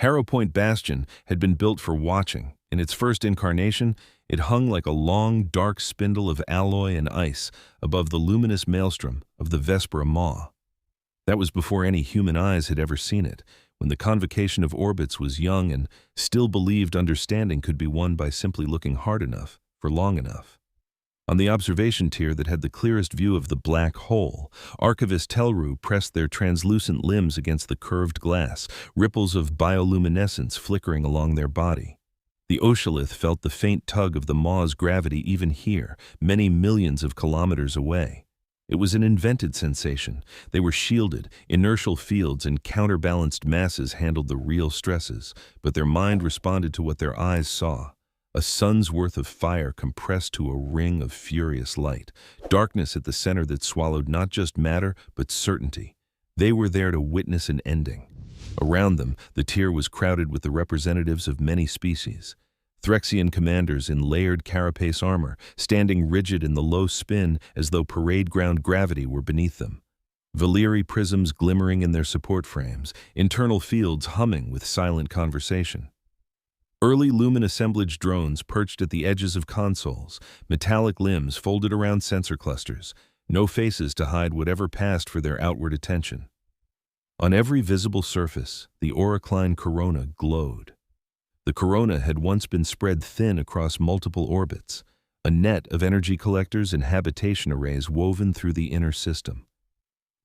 Harrowpoint Bastion had been built for watching. In its first incarnation, it hung like a long, dark spindle of alloy and ice above the luminous maelstrom of the Vespera Maw. That was before any human eyes had ever seen it, when the convocation of orbits was young and still believed understanding could be won by simply looking hard enough for long enough. On the observation tier that had the clearest view of the black hole, archivist Telru pressed their translucent limbs against the curved glass, ripples of bioluminescence flickering along their body. The Oceolith felt the faint tug of the Maw's gravity even here, many millions of kilometers away. It was an invented sensation. They were shielded, inertial fields and counterbalanced masses handled the real stresses, but their mind responded to what their eyes saw. A sun's worth of fire compressed to a ring of furious light, darkness at the center that swallowed not just matter, but certainty. They were there to witness an ending. Around them, the tier was crowded with the representatives of many species. Threxian commanders in layered carapace armor, standing rigid in the low spin as though parade ground gravity were beneath them. Valyri prisms glimmering in their support frames, internal fields humming with silent conversation. Early lumen assemblage drones perched at the edges of consoles, metallic limbs folded around sensor clusters, no faces to hide whatever passed for their outward attention. On every visible surface, the Auracline corona glowed. The corona had once been spread thin across multiple orbits, a net of energy collectors and habitation arrays woven through the inner system.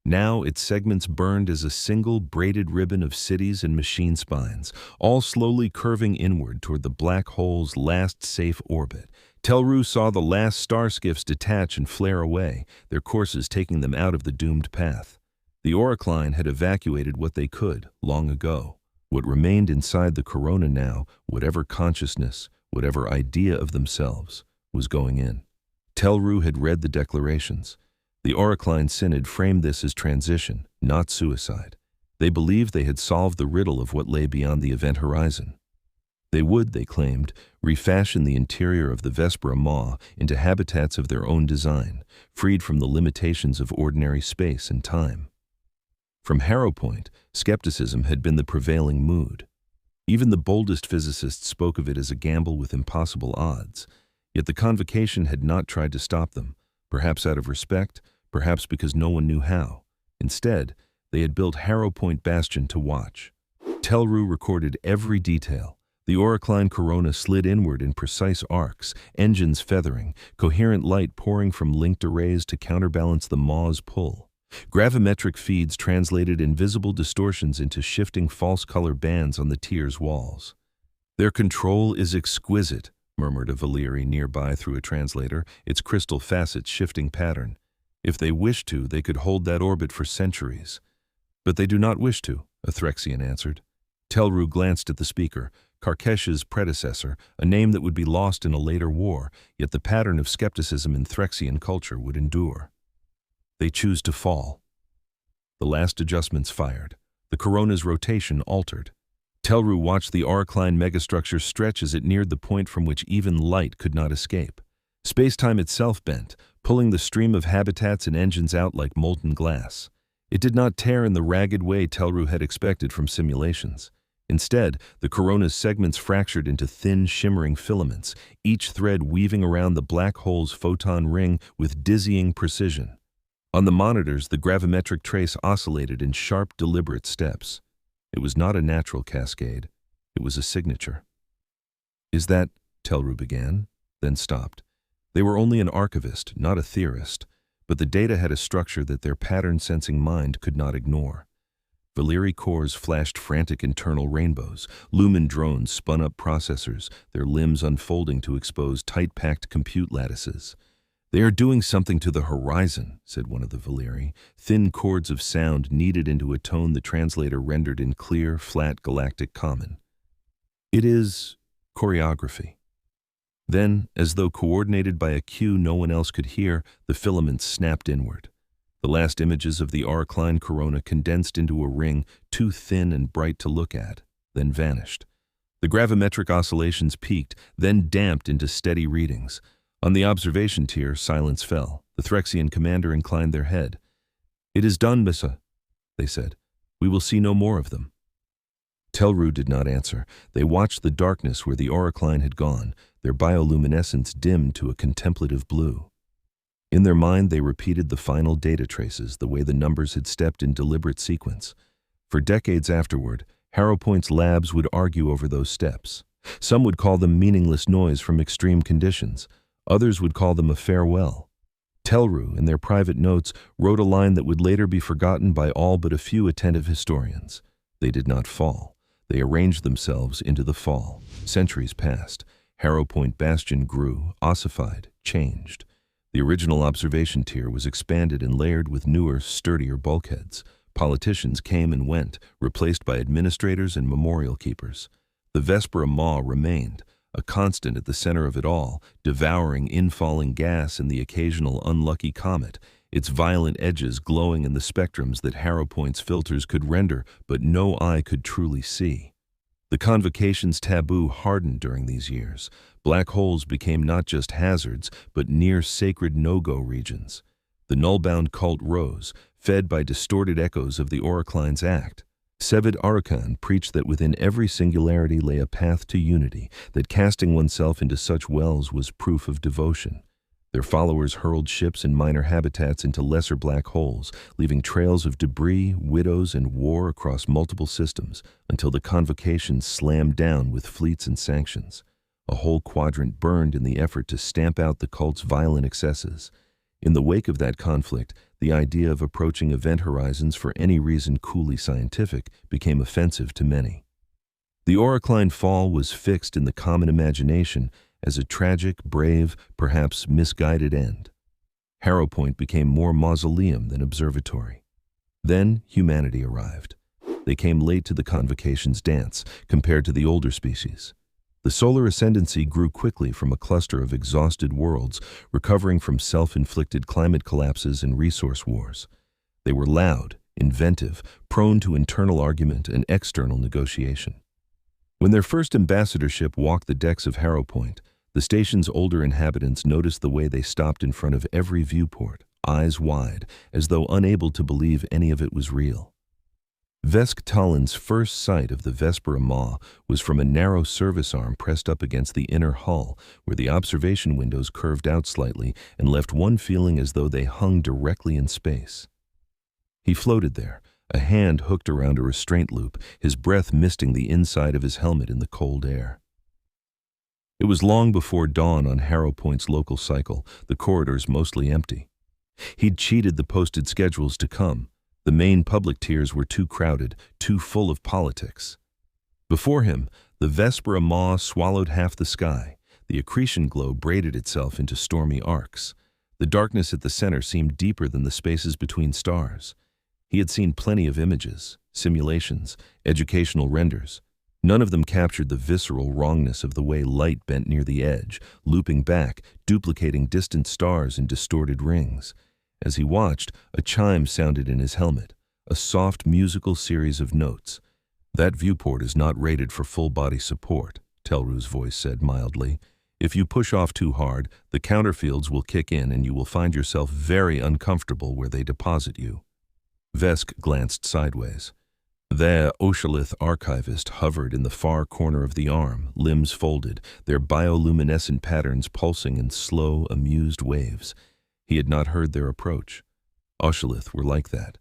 Now its segments burned as a single braided ribbon of cities and machine spines, all slowly curving inward toward the black hole's last safe orbit. Telru saw the last star skiffs detach and flare away, their courses taking them out of the doomed path. The Auracline had evacuated what they could long ago. What remained inside the corona now, whatever consciousness, whatever idea of themselves, was going in. Telru had read the declarations. The Auracline Synod framed this as transition, not suicide. They believed they had solved the riddle of what lay beyond the event horizon. They would, they claimed, refashion the interior of the Vespera Maw into habitats of their own design, freed from the limitations of ordinary space and time. From Harrowpoint, skepticism had been the prevailing mood. Even the boldest physicists spoke of it as a gamble with impossible odds, yet the Convocation had not tried to stop them, perhaps out of respect, perhaps because no one knew how. Instead, they had built Harrowpoint Bastion to watch. Telru recorded every detail. The Auracline corona slid inward in precise arcs, engines feathering, coherent light pouring from linked arrays to counterbalance the Maw's pull. Gravimetric feeds translated invisible distortions into shifting false color bands on the tier's walls. "Their control is exquisite," murmured a Valyri nearby through a translator, its crystal facets shifting pattern. "If they wished to, they could hold that orbit for centuries." "But they do not wish to," a Threxian answered. Telru glanced at the speaker, Karkesh's predecessor, a name that would be lost in a later war, yet the pattern of skepticism in Threxian culture would endure. "They choose to fall." The last adjustments fired. The corona's rotation altered. Telru watched the Auracline megastructure stretch as it neared the point from which even light could not escape. Space-time itself bent, pulling the stream of habitats and engines out like molten glass. It did not tear in the ragged way Telru had expected from simulations. Instead, the corona's segments fractured into thin, shimmering filaments, each thread weaving around the black hole's photon ring with dizzying precision. On the monitors, the gravimetric trace oscillated in sharp, deliberate steps. It was not a natural cascade. It was a signature. "Is that—" Telru began, then stopped. They were only an archivist, not a theorist, but the data had a structure that their pattern-sensing mind could not ignore. Valyri cores flashed frantic internal rainbows. Lumen drones spun up processors, their limbs unfolding to expose tight-packed compute lattices. "They are doing something to the horizon," said one of the Valyri, thin chords of sound kneaded into a tone the translator rendered in clear, flat galactic common. "It is choreography." Then, as though coordinated by a cue no one else could hear, the filaments snapped inward. The last images of the Auracline corona condensed into a ring too thin and bright to look at, then vanished. The gravimetric oscillations peaked, then damped into steady readings. On the observation tier, silence fell. The Threxian commander inclined their head. "It is done, Missa," they said. "We will see no more of them." Telru did not answer. They watched the darkness where the Auracline had gone, their bioluminescence dimmed to a contemplative blue. In their mind, they repeated the final data traces, the way the numbers had stepped in deliberate sequence. For decades afterward, Harrowpoint's labs would argue over those steps. Some would call them meaningless noise from extreme conditions. Others would call them a farewell. Telru, in their private notes, wrote a line that would later be forgotten by all but a few attentive historians. They did not fall. They arranged themselves into the fall. Centuries passed. Harrowpoint Bastion grew, ossified, changed. The original observation tier was expanded and layered with newer, sturdier bulkheads. Politicians came and went, replaced by administrators and memorial keepers. The Vespera Maw remained, a constant at the center of it all, devouring infalling gas and the occasional unlucky comet, its violent edges glowing in the spectrums that Harrowpoint's filters could render, but no eye could truly see. The Convocation's taboo hardened during these years. Black holes became not just hazards, but near-sacred no-go regions. The null-bound cult rose, fed by distorted echoes of the Auracline's act. Sevid Arkan preached that within every singularity lay a path to unity, that casting oneself into such wells was proof of devotion. Their followers hurled ships and minor habitats into lesser black holes, leaving trails of debris, widows, and war across multiple systems, until the Convocation slammed down with fleets and sanctions. A whole quadrant burned in the effort to stamp out the cult's violent excesses. In the wake of that conflict, the idea of approaching event horizons for any reason coolly scientific became offensive to many. The Auracline fall was fixed in the common imagination as a tragic, brave, perhaps misguided end. Harrowpoint became more mausoleum than observatory. Then humanity arrived. They came late to the Convocation's dance compared to the older species. The solar ascendancy grew quickly from a cluster of exhausted worlds, recovering from self-inflicted climate collapses and resource wars. They were loud, inventive, prone to internal argument and external negotiation. When their first ambassadorship walked the decks of Harrowpoint, the station's older inhabitants noticed the way they stopped in front of every viewport, eyes wide, as though unable to believe any of it was real. Vesk Talon's first sight of the Vespera Maw was from a narrow service arm pressed up against the inner hull, where the observation windows curved out slightly and left one feeling as though they hung directly in space. He floated there, a hand hooked around a restraint loop, his breath misting the inside of his helmet in the cold air. It was long before dawn on Harrowpoint's local cycle, the corridors mostly empty. He'd cheated the posted schedules to come. The main public tiers were too crowded, too full of politics. Before him, the Vespera Maw swallowed half the sky. The accretion glow braided itself into stormy arcs. The darkness at the center seemed deeper than the spaces between stars. He had seen plenty of images, simulations, educational renders. None of them captured the visceral wrongness of the way light bent near the edge, looping back, duplicating distant stars in distorted rings. As he watched, a chime sounded in his helmet, a soft musical series of notes. "That viewport is not rated for full-body support," Telru's voice said mildly. "If you push off too hard, the counterfields will kick in and you will find yourself very uncomfortable where they deposit you." Vesk glanced sideways. There, Oshalith archivist hovered in the far corner of the arm, limbs folded, their bioluminescent patterns pulsing in slow, amused waves. He had not heard their approach. Oshalith were like that.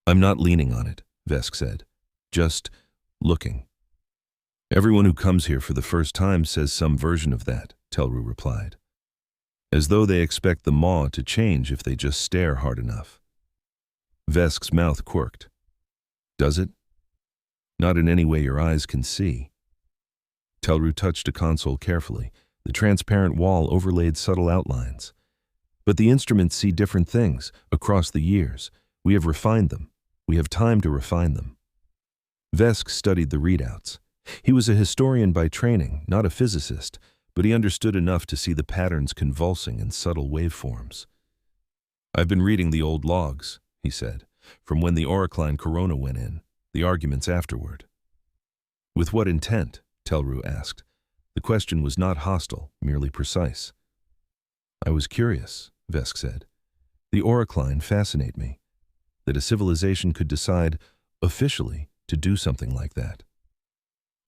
"I'm not leaning on it," Vesk said. "Just looking." "Everyone who comes here for the first time says some version of that," Telru replied. "As though they expect the Maw to change if they just stare hard enough." Vesk's mouth quirked. "Does it?" "Not in any way your eyes can see." Telru touched a console carefully. The transparent wall overlaid subtle outlines. "But the instruments see different things, across the years. We have refined them. We have time to refine them." Vesk studied the readouts. He was a historian by training, not a physicist, but he understood enough to see the patterns convulsing in subtle waveforms. "I've been reading the old logs," he said, "from when the Auracline corona went in, the arguments afterward." "With what intent?" Telru asked. The question was not hostile, merely precise. "I was curious," Vesk said. "The Auracline fascinate me. That a civilization could decide, officially, to do something like that."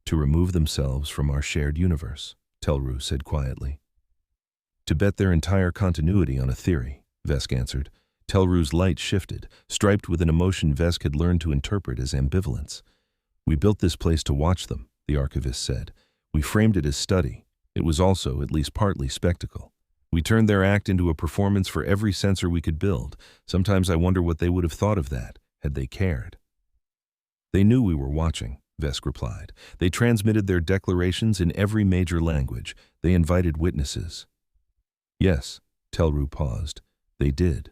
To remove themselves from our shared universe, Telru said quietly. To bet their entire continuity on a theory, Vesk answered. Telru's light shifted, striped with an emotion Vesk had learned to interpret as ambivalence. We built this place to watch them, the archivist said. We framed it as study. It was also, at least partly, spectacle. We turned their act into a performance for every sensor we could build. Sometimes I wonder what they would have thought of that, had they cared. They knew we were watching, Vesk replied. They transmitted their declarations in every major language. They invited witnesses. Yes, Telru paused. They did.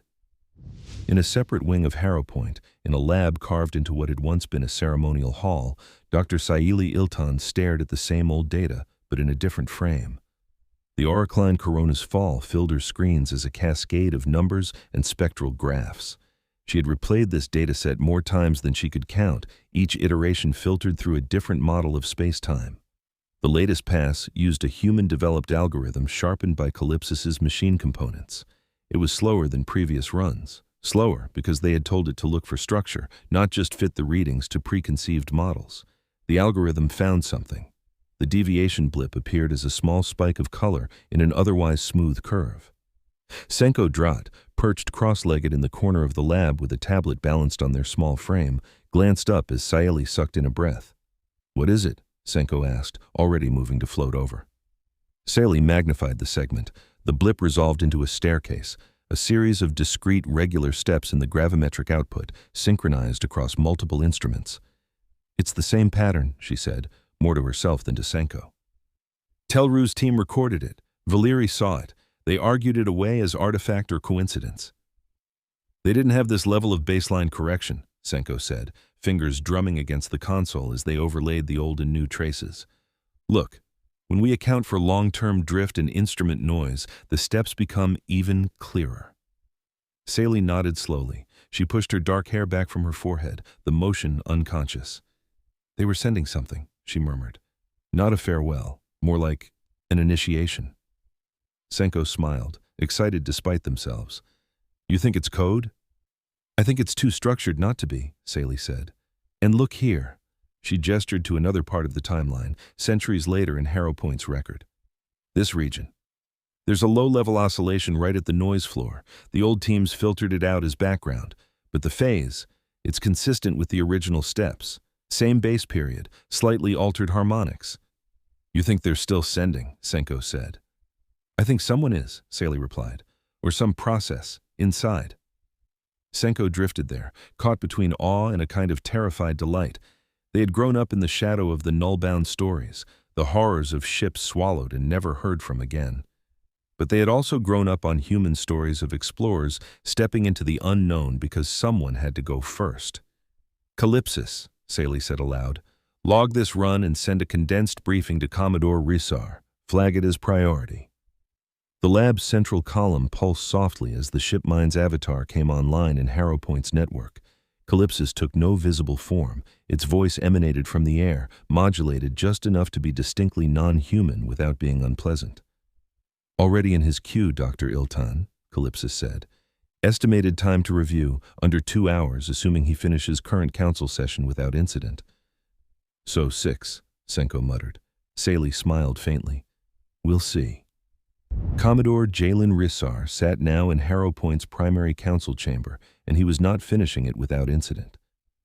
In a separate wing of Harrowpoint, in a lab carved into what had once been a ceremonial hall, Dr. Saili Iltan stared at the same old data, but in a different frame. The Auracline corona's fall filled her screens as a cascade of numbers and spectral graphs. She had replayed this dataset more times than she could count, each iteration filtered through a different model of space-time. The latest pass used a human-developed algorithm sharpened by Calypsis's machine components. It was slower than previous runs. Slower because they had told it to look for structure, not just fit the readings to preconceived models. The algorithm found something. The deviation blip appeared as a small spike of color in an otherwise smooth curve. Senko Drat, perched cross-legged in the corner of the lab with a tablet balanced on their small frame, glanced up as Saeli sucked in a breath. "What is it?" Senko asked, already moving to float over. Saeli magnified the segment. The blip resolved into a staircase, a series of discrete, regular steps in the gravimetric output, synchronized across multiple instruments. "It's the same pattern," she said, more to herself than to Senko. Telru's team recorded it. Valeri saw it. They argued it away as artifact or coincidence. They didn't have this level of baseline correction, Senko said, fingers drumming against the console as they overlaid the old and new traces. Look, when we account for long-term drift and instrument noise, the steps become even clearer. Saeli nodded slowly. She pushed her dark hair back from her forehead, the motion unconscious. They were sending something, she murmured. Not a farewell, more like an initiation. Senko smiled, excited despite themselves. You think it's code? I think it's too structured not to be, Saeli said. And look here. She gestured to another part of the timeline, centuries later in Harrowpoint's record. This region. There's a low-level oscillation right at the noise floor. The old teams filtered it out as background. But the phase, it's consistent with the original steps. Same base period, slightly altered harmonics. You think they're still sending, Senko said. I think someone is, Saeli replied. Or some process, inside. Senko drifted there, caught between awe and a kind of terrified delight. They had grown up in the shadow of the null-bound stories, the horrors of ships swallowed and never heard from again. But they had also grown up on human stories of explorers stepping into the unknown because someone had to go first. Calypsis, Saeli said aloud. Log this run and send a condensed briefing to Commodore Rhysar. Flag it as priority. The lab's central column pulsed softly as the shipmine's avatar came online in Harrowpoint's network. Calypsis took no visible form. Its voice emanated from the air, modulated just enough to be distinctly non-human without being unpleasant. Already in his queue, Dr. Iltan, Calypsis said. Estimated time to review, under 2 hours, assuming he finishes current council session without incident. So 6, Senko muttered. Saeli smiled faintly. We'll see. Commodore Jalen Rhysar sat now in Harrowpoint's primary council chamber, and he was not finishing it without incident.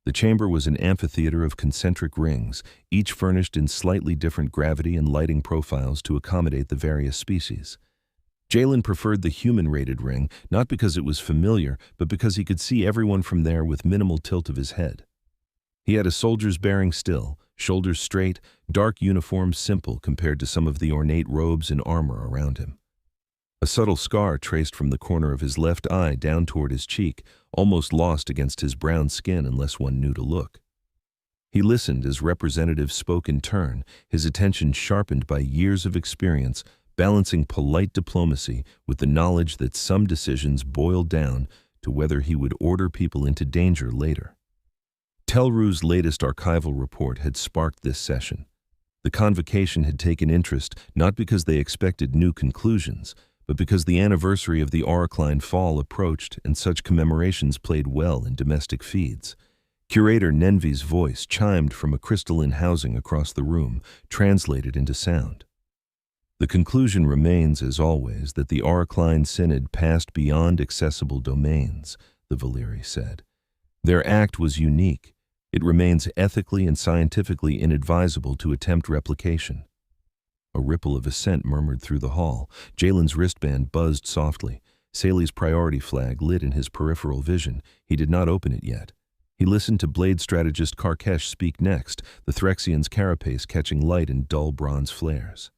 The chamber was an amphitheater of concentric rings, each furnished in slightly different gravity and lighting profiles to accommodate the various species. Jalen preferred the human-rated ring, not because it was familiar, but because he could see everyone from there with minimal tilt of his head. He had a soldier's bearing still, shoulders straight, dark uniform simple compared to some of the ornate robes and armor around him. A subtle scar traced from the corner of his left eye down toward his cheek, almost lost against his brown skin unless one knew to look. He listened as representatives spoke in turn, his attention sharpened by years of experience, balancing polite diplomacy with the knowledge that some decisions boiled down to whether he would order people into danger later. Telru's latest archival report had sparked this session. The Convocation had taken interest not because they expected new conclusions, but because the anniversary of the Auracline fall approached and such commemorations played well in domestic feeds. Curator Nenvi's voice chimed from a crystalline housing across the room, translated into sound. The conclusion remains, as always, that the Auracline Synod passed beyond accessible domains, the Valyri said. Their act was unique. It remains ethically and scientifically inadvisable to attempt replication. A ripple of assent murmured through the hall. Jalen's wristband buzzed softly. Sally's priority flag lit in his peripheral vision. He did not open it yet. He listened to blade strategist Karkesh speak next, the Threxian's carapace catching light in dull bronze flares.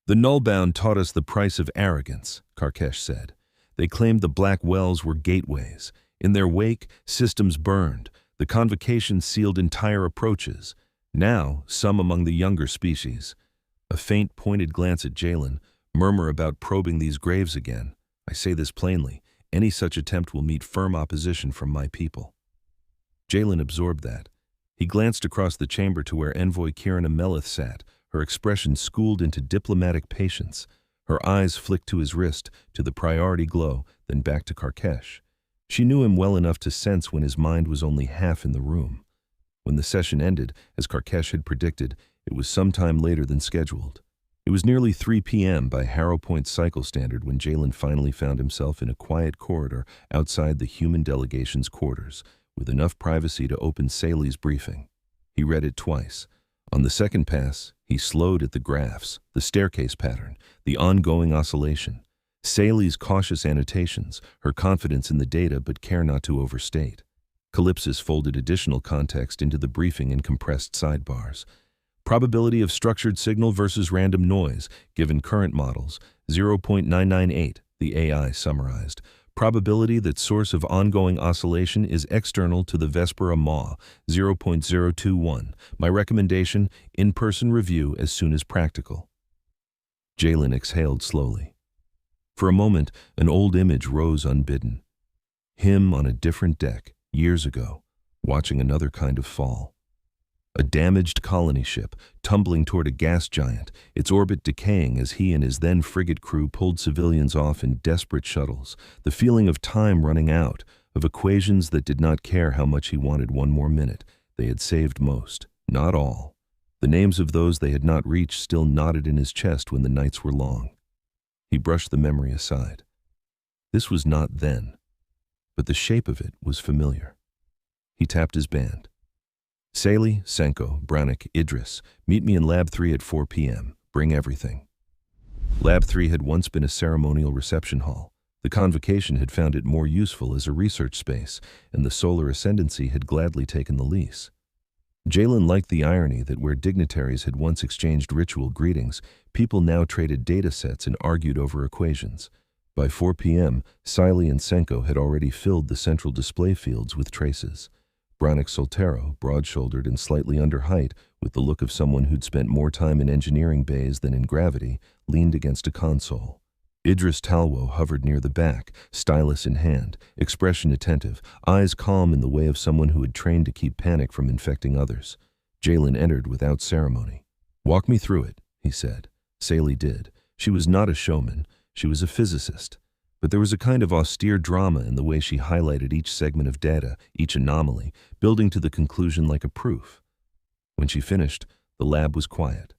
"The Nullbound taught us the price of arrogance," Karkesh said. "They claimed the black wells were gateways. In their wake, systems burned. The Convocation sealed entire approaches. Now, some among the younger species." A faint, pointed glance at Jalen, murmur about probing these graves again. "I say this plainly. Any such attempt will meet firm opposition from my people." Jalen absorbed that. He glanced across the chamber to where Envoy Kirana Melith sat, her expression schooled into diplomatic patience. Her eyes flicked to his wrist, to the priority glow, then back to Karkesh. She knew him well enough to sense when his mind was only half in the room. When the session ended, as Karkesh had predicted, it was some time later than scheduled. It was nearly 3 p.m. by Harrowpoint cycle standard when Jalen finally found himself in a quiet corridor outside the human delegation's quarters, with enough privacy to open Sally's briefing. He read it twice. On the second pass, he slowed at the graphs, the staircase pattern, the ongoing oscillation. Sally's cautious annotations, her confidence in the data but care not to overstate. Calypsis folded additional context into the briefing in compressed sidebars. Probability of structured signal versus random noise, given current models, 0.998, the AI summarized. Probability that source of ongoing oscillation is external to the Vespera Maw, 0.021. My recommendation, in-person review as soon as practical. Jalen exhaled slowly. For a moment, an old image rose unbidden. Him on a different deck, years ago, watching another kind of fall. A damaged colony ship, tumbling toward a gas giant, its orbit decaying as he and his then frigate crew pulled civilians off in desperate shuttles, the feeling of time running out, of equations that did not care how much he wanted one more minute. They had saved most, not all. The names of those they had not reached still knotted in his chest when the nights were long. He brushed the memory aside. This was not then, but the shape of it was familiar. He tapped his band. "Sally, Senko, Brannick, Idris, meet me in Lab 3 at 4 p.m. Bring everything." Lab 3 had once been a ceremonial reception hall. The Convocation had found it more useful as a research space, and the Solar Ascendancy had gladly taken the lease. Jalen liked the irony that where dignitaries had once exchanged ritual greetings, people now traded data sets and argued over equations. By 4 p.m., Sally and Senko had already filled the central display fields with traces. Brannick Soltero, broad-shouldered and slightly under height, with the look of someone who'd spent more time in engineering bays than in gravity, leaned against a console. Idris Talwo hovered near the back, stylus in hand, expression attentive, eyes calm in the way of someone who had trained to keep panic from infecting others. Jalen entered without ceremony. "Walk me through it," he said. Sally did. She was not a showman. She was a physicist. But there was a kind of austere drama in the way she highlighted each segment of data, each anomaly, building to the conclusion like a proof. When she finished, the lab was quiet.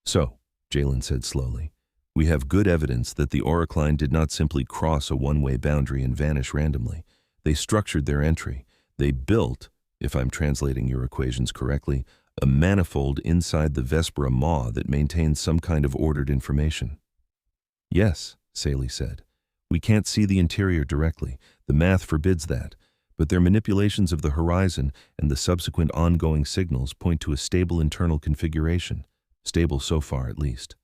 "So," Jalen said slowly, "we have good evidence that the Auracline did not simply cross a one-way boundary and vanish randomly. They structured their entry. They built, if I'm translating your equations correctly, a manifold inside the Vespera Maw that maintains some kind of ordered information." "Yes," Sally said. "We can't see the interior directly. The math forbids that. But their manipulations of the horizon and the subsequent ongoing signals point to a stable internal configuration. Stable so far, at least."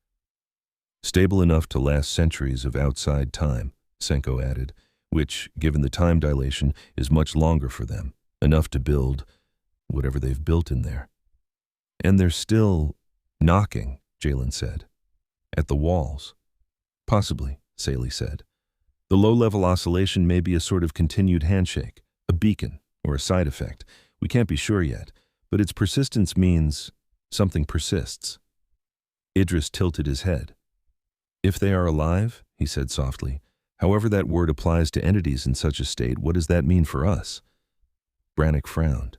"Stable enough to last centuries of outside time," Senko added, "which, given the time dilation, is much longer for them. Enough to build whatever they've built in there." "And they're still knocking," Jalen said. "At the walls." "Possibly," Sally said. "The low-level oscillation may be a sort of continued handshake, a beacon, or a side effect. We can't be sure yet, but its persistence means something persists." Idris tilted his head. "If they are alive," he said softly, "however that word applies to entities in such a state, what does that mean for us?" Brannick frowned.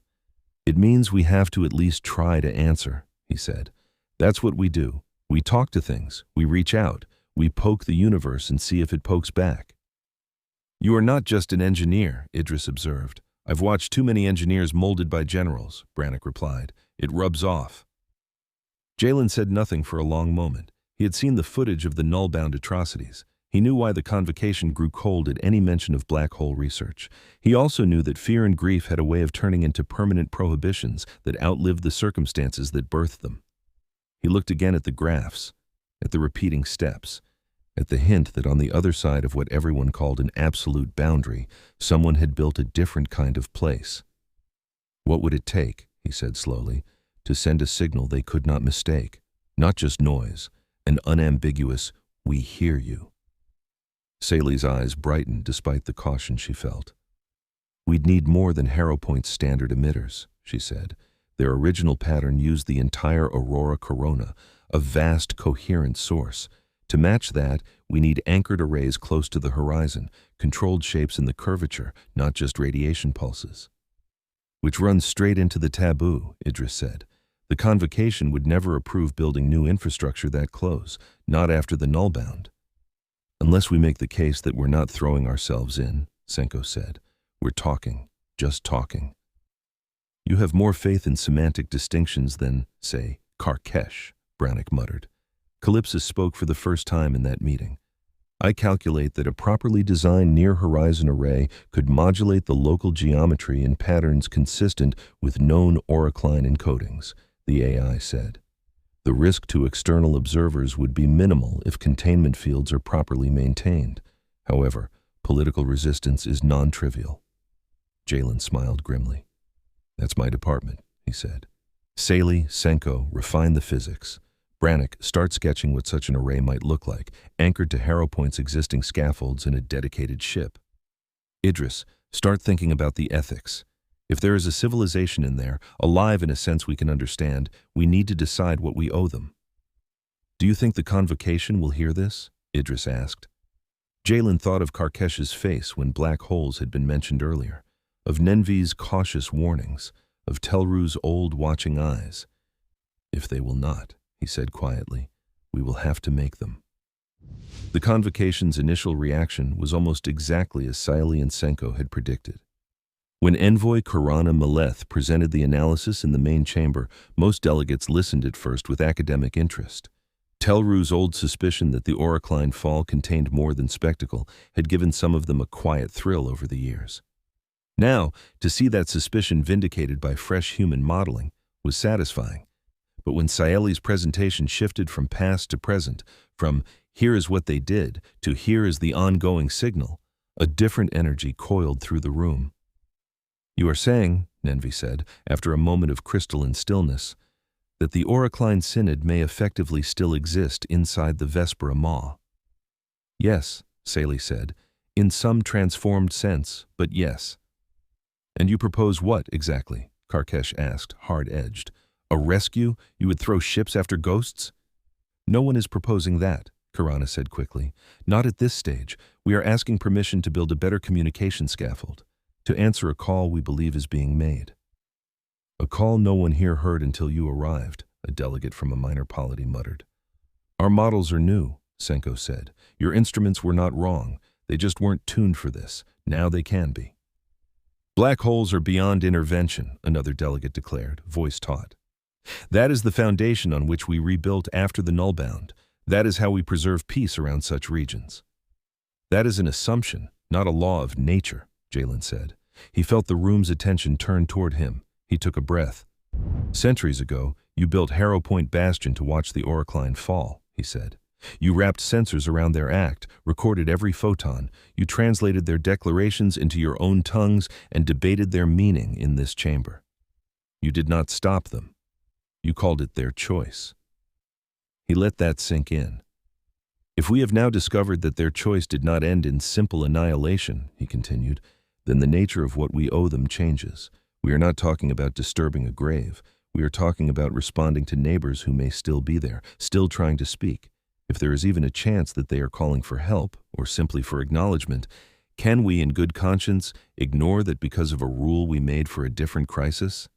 It means we have to at least try to answer, he said. That's what we do. We talk to things, we reach out, we poke the universe and see if it pokes back. You are not just an engineer, Idris observed. I've watched too many engineers molded by generals, Brannick replied. It rubs off. Jalen said nothing for a long moment. He had seen the footage of the null-bound atrocities. He knew why the Convocation grew cold at any mention of black hole research. He also knew that fear and grief had a way of turning into permanent prohibitions that outlived the circumstances that birthed them. He looked again at the graphs, at the repeating steps, at the hint that on the other side of what everyone called an absolute boundary, someone had built a different kind of place. What would it take, he said slowly, to send a signal they could not mistake? Not just noise, an unambiguous, "We hear you." Sally's eyes brightened despite the caution she felt. We'd need more than Harrowpoint's standard emitters, she said. Their original pattern used the entire aurora corona, a vast, coherent source. To match that, we need anchored arrays close to the horizon, controlled shapes in the curvature, not just radiation pulses. Which runs straight into the taboo, Idris said. The Convocation would never approve building new infrastructure that close, not after the null-bound. Unless we make the case that we're not throwing ourselves in, Senko said. We're talking, just talking. You have more faith in semantic distinctions than, say, Karkesh, Brannick muttered. Calypsis spoke for the first time in that meeting. I calculate that a properly designed near-horizon array could modulate the local geometry in patterns consistent with known Auracline encodings, the AI said. The risk to external observers would be minimal if containment fields are properly maintained. However, political resistance is non-trivial. Jalen smiled grimly. That's my department, he said. Sally, Senko, refine the physics. Brannick, start sketching what such an array might look like, anchored to Harrowpoint's existing scaffolds in a dedicated ship. Idris, start thinking about the ethics. If there is a civilization in there, alive in a sense we can understand, we need to decide what we owe them. Do you think the Convocation will hear this? Idris asked. Jalen thought of Karkesh's face when black holes had been mentioned earlier, of Nenvi's cautious warnings, of Telru's old watching eyes. If they will not, he said quietly, we will have to make them. The Convocation's initial reaction was almost exactly as Sally and Senko had predicted. When Envoy Karana Maleth presented the analysis in the main chamber, most delegates listened at first with academic interest. Telru's old suspicion that the Auracline fall contained more than spectacle had given some of them a quiet thrill over the years. Now, to see that suspicion vindicated by fresh human modeling was satisfying. But when Saeli's presentation shifted from past to present, from "here is what they did" to "here is the ongoing signal," a different energy coiled through the room. You are saying, Nenvi said, after a moment of crystalline stillness, that the Auracline Synod may effectively still exist inside the Vespera Maw. Yes, Sally said, in some transformed sense, but yes. And you propose what, exactly? Karkesh asked, hard-edged. A rescue? You would throw ships after ghosts? No one is proposing that, Karana said quickly. Not at this stage. We are asking permission to build a better communication scaffold, to answer a call we believe is being made. A call no one here heard until you arrived, a delegate from a minor polity muttered. Our models are new, Senko said. Your instruments were not wrong. They just weren't tuned for this. Now they can be. Black holes are beyond intervention, another delegate declared, voice taut. That is the foundation on which we rebuilt after the null-bound. That is how we preserve peace around such regions. That is an assumption, not a law of nature, Jalen said. He felt the room's attention turn toward him. He took a breath. Centuries ago, you built Harrowpoint Bastion to watch the Auracline fall, he said. You wrapped sensors around their act, recorded every photon. You translated their declarations into your own tongues and debated their meaning in this chamber. You did not stop them. You called it their choice. He let that sink in. If we have now discovered that their choice did not end in simple annihilation, he continued, then the nature of what we owe them changes. We are not talking about disturbing a grave. We are talking about responding to neighbors who may still be there, still trying to speak. If there is even a chance that they are calling for help, or simply for acknowledgement, Can we, in good conscience, ignore that because of a rule we made for a different crisis?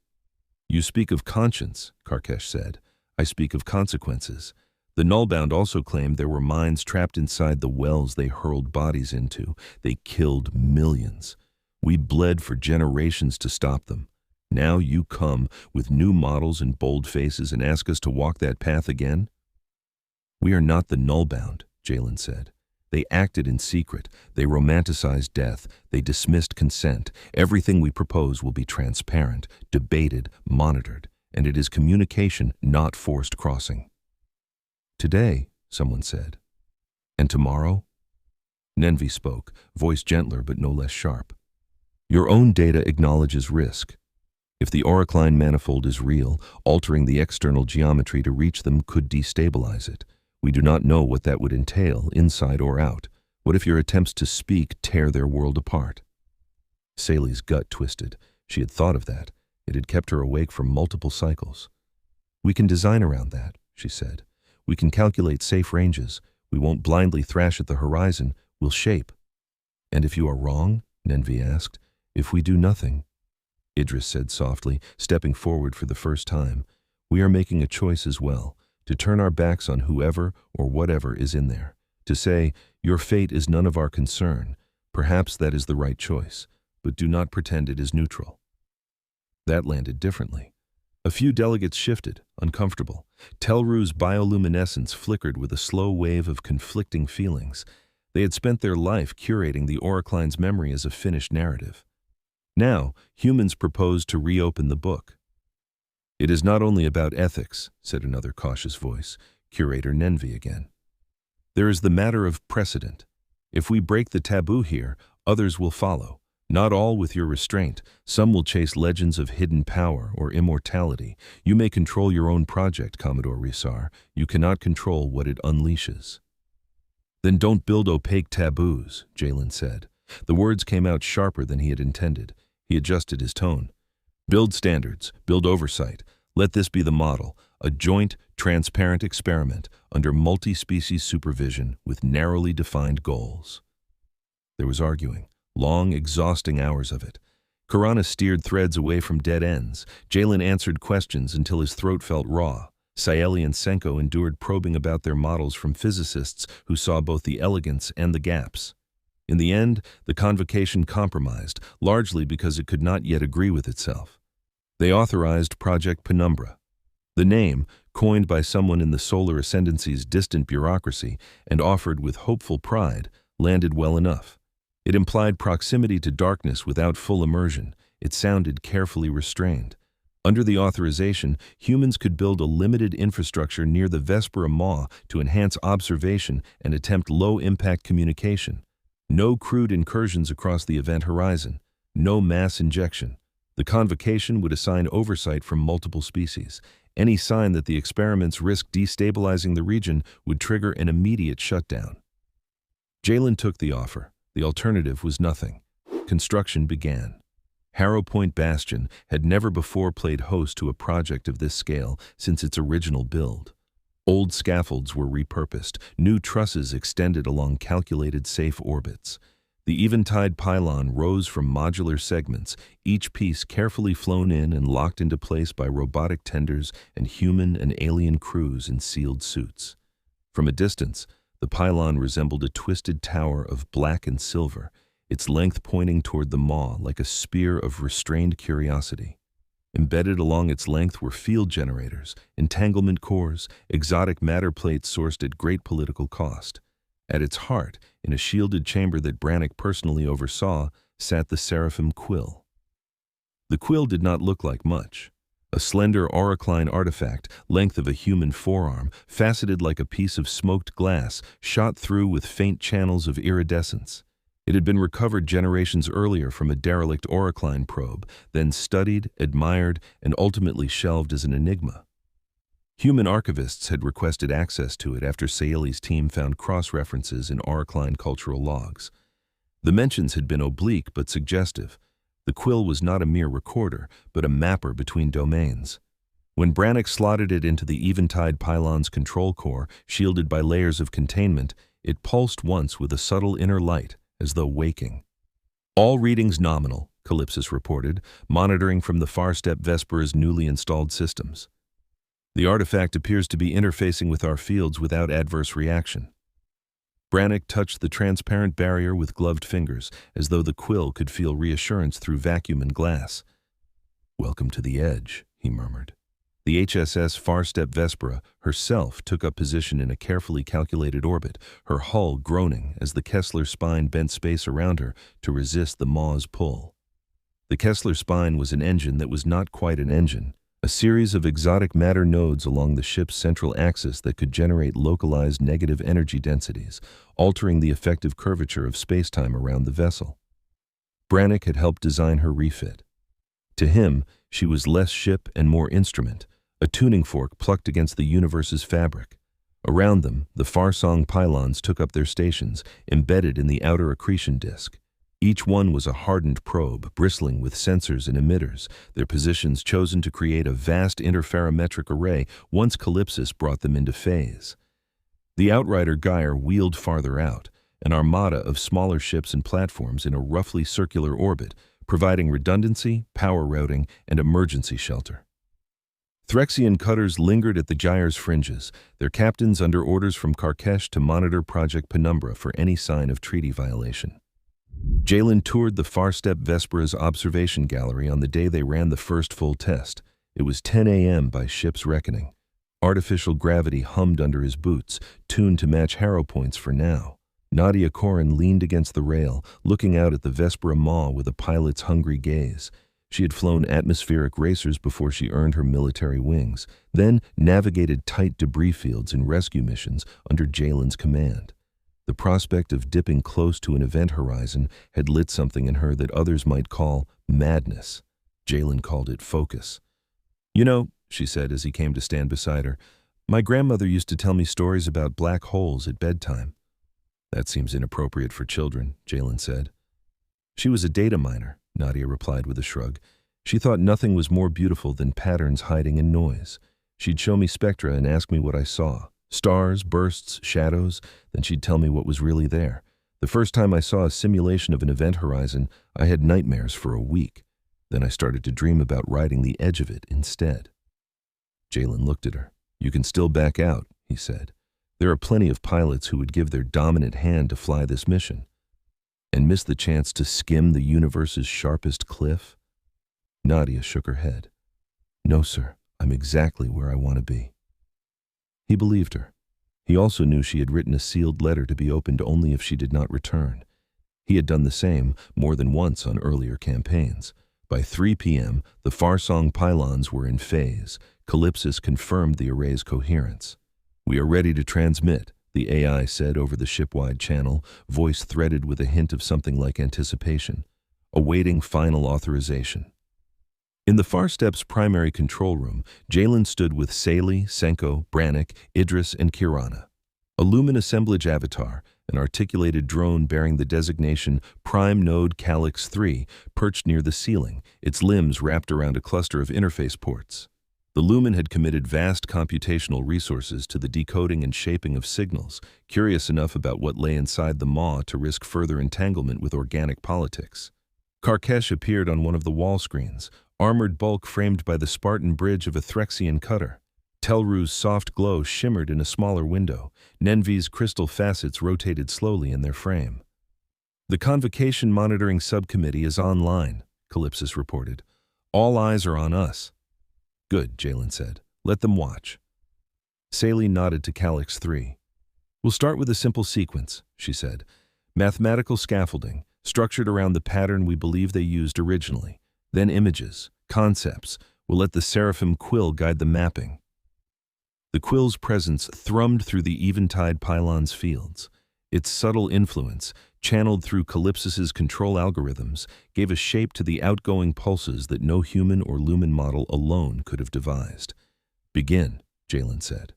You speak of conscience, Karkesh said. I speak of consequences. The Nullbound also claimed there were minds trapped inside the wells they hurled bodies into. They killed millions. We bled for generations to stop them. Now you come with new models and bold faces and ask us to walk that path again? We are not the Nullbound, Jalen said. They acted in secret. They romanticized death. They dismissed consent. Everything we propose will be transparent, debated, monitored, and it is communication, not forced crossing. Today, someone said. And tomorrow? Nenvi spoke, voice gentler but no less sharp. Your own data acknowledges risk. If the Auracline manifold is real, altering the external geometry to reach them could destabilize it. We do not know what that would entail, inside or out. What if your attempts to speak tear their world apart? Sally's gut twisted. She had thought of that. It had kept her awake for multiple cycles. We can design around that, she said. We can calculate safe ranges. We won't blindly thrash at the horizon. We'll shape. And if you are wrong? Nenvi asked. If we do nothing? Idris said softly, stepping forward for the first time. We are making a choice as well. To turn our backs on whoever or whatever is in there. To say, your fate is none of our concern. Perhaps that is the right choice, but do not pretend it is neutral. That landed differently. A few delegates shifted, uncomfortable. Telru's bioluminescence flickered with a slow wave of conflicting feelings. They had spent their life curating the Auracline's memory as a finished narrative. Now, humans proposed to reopen the book. It is not only about ethics, said another cautious voice, Curator Nenvi again. There is the matter of precedent. If we break the taboo here, others will follow. Not all with your restraint. Some will chase legends of hidden power or immortality. You may control your own project, Commodore Rhysar. You cannot control what it unleashes. Then don't build opaque taboos, Jalen said. The words came out sharper than he had intended. He adjusted his tone. Build standards, build oversight. Let this be the model, a joint, transparent experiment under multi-species supervision with narrowly defined goals. There was arguing, long, exhausting hours of it. Karana steered threads away from dead ends. Jalen answered questions until his throat felt raw. Sayeli and Senko endured probing about their models from physicists who saw both the elegance and the gaps. In the end, the Convocation compromised, largely because it could not yet agree with itself. They authorized Project Penumbra. The name, coined by someone in the Solar Ascendancy's distant bureaucracy and offered with hopeful pride, landed well enough. It implied proximity to darkness without full immersion. It sounded carefully restrained. Under the authorization, humans could build a limited infrastructure near the Vespera Maw to enhance observation and attempt low-impact communication. No crude incursions across the event horizon. No mass injection. The Convocation would assign oversight from multiple species. Any sign that the experiments risked destabilizing the region would trigger an immediate shutdown. Jalen took the offer. The alternative was nothing. Construction began. Harrowpoint Bastion had never before played host to a project of this scale since its original build. Old scaffolds were repurposed, new trusses extended along calculated safe orbits. The eventide pylon rose from modular segments, each piece carefully flown in and locked into place by robotic tenders and human and alien crews in sealed suits. From a distance, the pylon resembled a twisted tower of black and silver, its length pointing toward the maw like a spear of restrained curiosity. Embedded along its length were field generators, entanglement cores, exotic matter plates sourced at great political cost. At its heart, in a shielded chamber that Brannick personally oversaw, sat the Seraphim quill. The quill did not look like much. A slender Auracline artifact, length of a human forearm, faceted like a piece of smoked glass, shot through with faint channels of iridescence. It had been recovered generations earlier from a derelict Auracline probe, then studied, admired, and ultimately shelved as an enigma. Human archivists had requested access to it after Sayeli's team found cross-references in Auracline cultural logs. The mentions had been oblique but suggestive. The quill was not a mere recorder, but a mapper between domains. When Brannick slotted it into the eventide pylon's control core, shielded by layers of containment, it pulsed once with a subtle inner light, as though waking. All readings nominal, Calypsis reported, monitoring from the far step Vespera's newly installed systems. The artifact appears to be interfacing with our fields without adverse reaction. Brannick touched the transparent barrier with gloved fingers, as though the quill could feel reassurance through vacuum and glass. "Welcome to the edge," he murmured. The HSS Far Step Vespera herself took up position in a carefully calculated orbit, her hull groaning as the Kessler spine bent space around her to resist the Maw's pull. The Kessler spine was an engine that was not quite an engine, a series of exotic matter nodes along the ship's central axis that could generate localized negative energy densities, altering the effective curvature of spacetime around the vessel. Brannick had helped design her refit. To him, she was less ship and more instrument, a tuning fork plucked against the universe's fabric. Around them, the Farsong pylons took up their stations, embedded in the outer accretion disk. Each one was a hardened probe, bristling with sensors and emitters, their positions chosen to create a vast interferometric array once Calypsis brought them into phase. The Outrider Gyre wheeled farther out, an armada of smaller ships and platforms in a roughly circular orbit, providing redundancy, power routing, and emergency shelter. Threxian cutters lingered at the Gyre's fringes, their captains under orders from Karkesh to monitor Project Penumbra for any sign of treaty violation. Jalen toured the Far Step Vespera's observation gallery on the day they ran the first full test. It was 10 a.m. by ship's reckoning. Artificial gravity hummed under his boots, tuned to match Harrowpoint's for now. Nadia Corin leaned against the rail, looking out at the Vespera Maw with a pilot's hungry gaze. She had flown atmospheric racers before she earned her military wings, then navigated tight debris fields in rescue missions under Jalen's command. The prospect of dipping close to an event horizon had lit something in her that others might call madness. Jalen called it focus. "You know," she said as he came to stand beside her, "my grandmother used to tell me stories about black holes at bedtime." "That seems inappropriate for children," Jalen said. "She was a data miner," Nadia replied with a shrug. "She thought nothing was more beautiful than patterns hiding in noise. She'd show me spectra and ask me what I saw. Stars, bursts, shadows, then she'd tell me what was really there. The first time I saw a simulation of an event horizon, I had nightmares for a week. Then I started to dream about riding the edge of it instead." Jalen looked at her. "You can still back out," he said. "There are plenty of pilots who would give their dominant hand to fly this mission." "And miss the chance to skim the universe's sharpest cliff?" Nadia shook her head. "No, sir. I'm exactly where I want to be." He believed her. He also knew she had written a sealed letter to be opened only if she did not return. He had done the same more than once on earlier campaigns. By 3 p.m., the Farsong pylons were in phase. Calypsis confirmed the array's coherence. "We are ready to transmit," the AI said over the ship-wide channel, voice threaded with a hint of something like anticipation. "Awaiting final authorization." In the Far Step's primary control room, Jalen stood with Saley, Senko, Brannick, Idris, and Kirana. A Lumen assemblage avatar, an articulated drone bearing the designation Prime Node Calyx 3, perched near the ceiling, its limbs wrapped around a cluster of interface ports. The Lumen had committed vast computational resources to the decoding and shaping of signals, curious enough about what lay inside the Maw to risk further entanglement with organic politics. Karkesh appeared on one of the wall screens, armored bulk framed by the Spartan bridge of a Threxian cutter. Telru's soft glow shimmered in a smaller window. Nenvi's crystal facets rotated slowly in their frame. "The Convocation Monitoring Subcommittee is online," Calypsis reported. "All eyes are on us." "Good," Jalen said. "Let them watch." Saley nodded to Calyx 3. "We'll start with a simple sequence," she said. "Mathematical scaffolding, structured around the pattern we believe they used originally. Then images, concepts. We'll let the Seraphim quill guide the mapping." The quill's presence thrummed through the eventide pylon's fields. Its subtle influence, channeled through Calypsis's control algorithms, gave a shape to the outgoing pulses that no human or Lumen model alone could have devised. "Begin," Jalen said.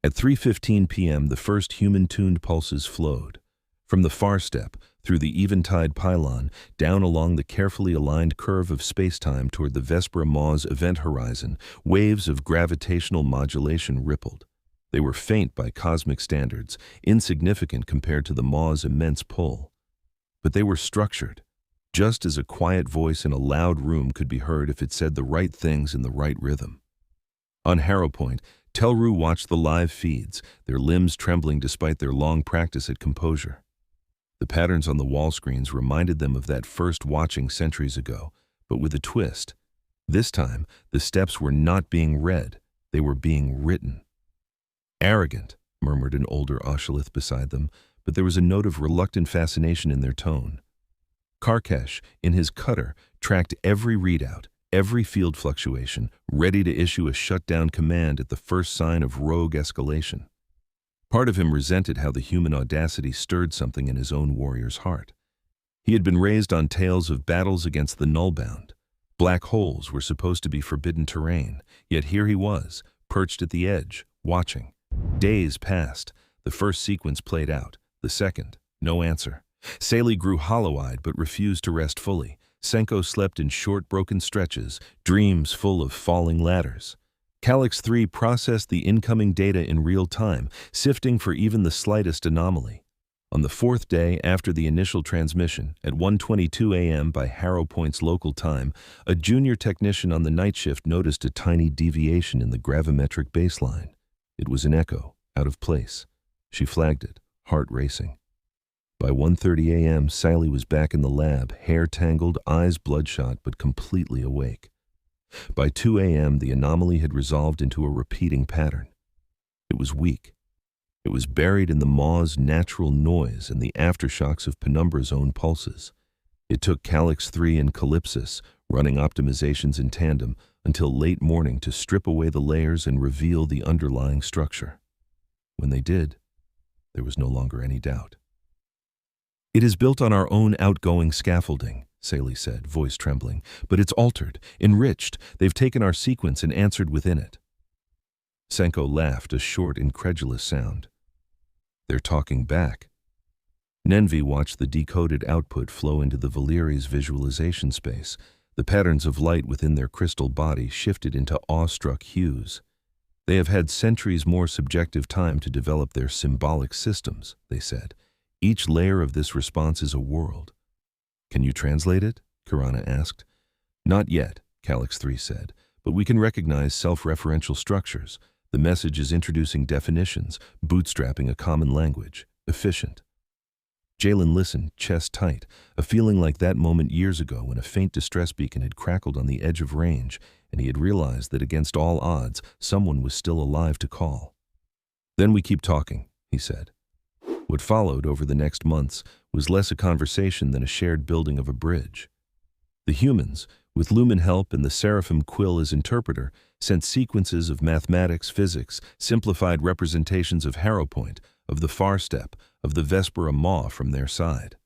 At 3:15 p.m., the first human-tuned pulses flowed. From the Far Step, through the eventide pylon, down along the carefully aligned curve of spacetime toward the Vespera Maw's event horizon, waves of gravitational modulation rippled. They were faint by cosmic standards, insignificant compared to the Maw's immense pull. but they were structured, just as a quiet voice in a loud room could be heard if it said the right things in the right rhythm. On Harrowpoint, Telru watched the live feeds, their limbs trembling despite their long practice at composure. The patterns on the wall screens reminded them of that first watching centuries ago, but with a twist. This time, the steps were not being read, they were being written. "Arrogant," murmured an older Oshalith beside them, but there was a note of reluctant fascination in their tone. Karkesh, in his cutter, tracked every readout, every field fluctuation, ready to issue a shutdown command at the first sign of rogue escalation. Part of him resented how the human audacity stirred something in his own warrior's heart. He had been raised on tales of battles against the nullbound. Black holes were supposed to be forbidden terrain, yet here he was, perched at the edge, watching. Days passed. The first sequence played out. The second, no answer. Saley grew hollow-eyed but refused to rest fully. Senko slept in short, broken stretches, dreams full of falling ladders. Calyx 3 processed the incoming data in real time, sifting for even the slightest anomaly. On the fourth day after the initial transmission, at 1:22 a.m. by Harrowpoint's local time, a junior technician on the night shift noticed a tiny deviation in the gravimetric baseline. It was an echo, out of place. She flagged it, heart racing. By 1:30 a.m., Sally was back in the lab, hair tangled, eyes bloodshot, but completely awake. By 2 a.m., the anomaly had resolved into a repeating pattern. It was weak. It was buried in the Maw's natural noise and the aftershocks of Penumbra's own pulses. It took Calyx 3 and Calypsis, running optimizations in tandem, until late morning to strip away the layers and reveal the underlying structure. When they did, there was no longer any doubt. "It is built on our own outgoing scaffolding," Saley said, voice trembling, "but it's altered, enriched. They've taken our sequence and answered within it." Senko laughed, a short, incredulous sound. "They're talking back." Nenvi watched the decoded output flow into the Valyri's visualization space. The patterns of light within their crystal body shifted into awestruck hues. "They have had centuries more subjective time to develop their symbolic systems," they said. "Each layer of this response is a world." "Can you translate it?" Kirana asked. "Not yet," Calyx 3 said, "but we can recognize self-referential structures. The message is introducing definitions, bootstrapping a common language. Efficient." Jalen listened, chest tight, a feeling like that moment years ago when a faint distress beacon had crackled on the edge of range, and he had realized that against all odds, someone was still alive to call. "Then we keep talking," he said. What followed over the next months was less a conversation than a shared building of a bridge. The humans, with Lumen help and the Seraphim Quill as interpreter, sent sequences of mathematics, physics, simplified representations of Harrowpoint, of the Far Step, of the Vespera Maw from their side.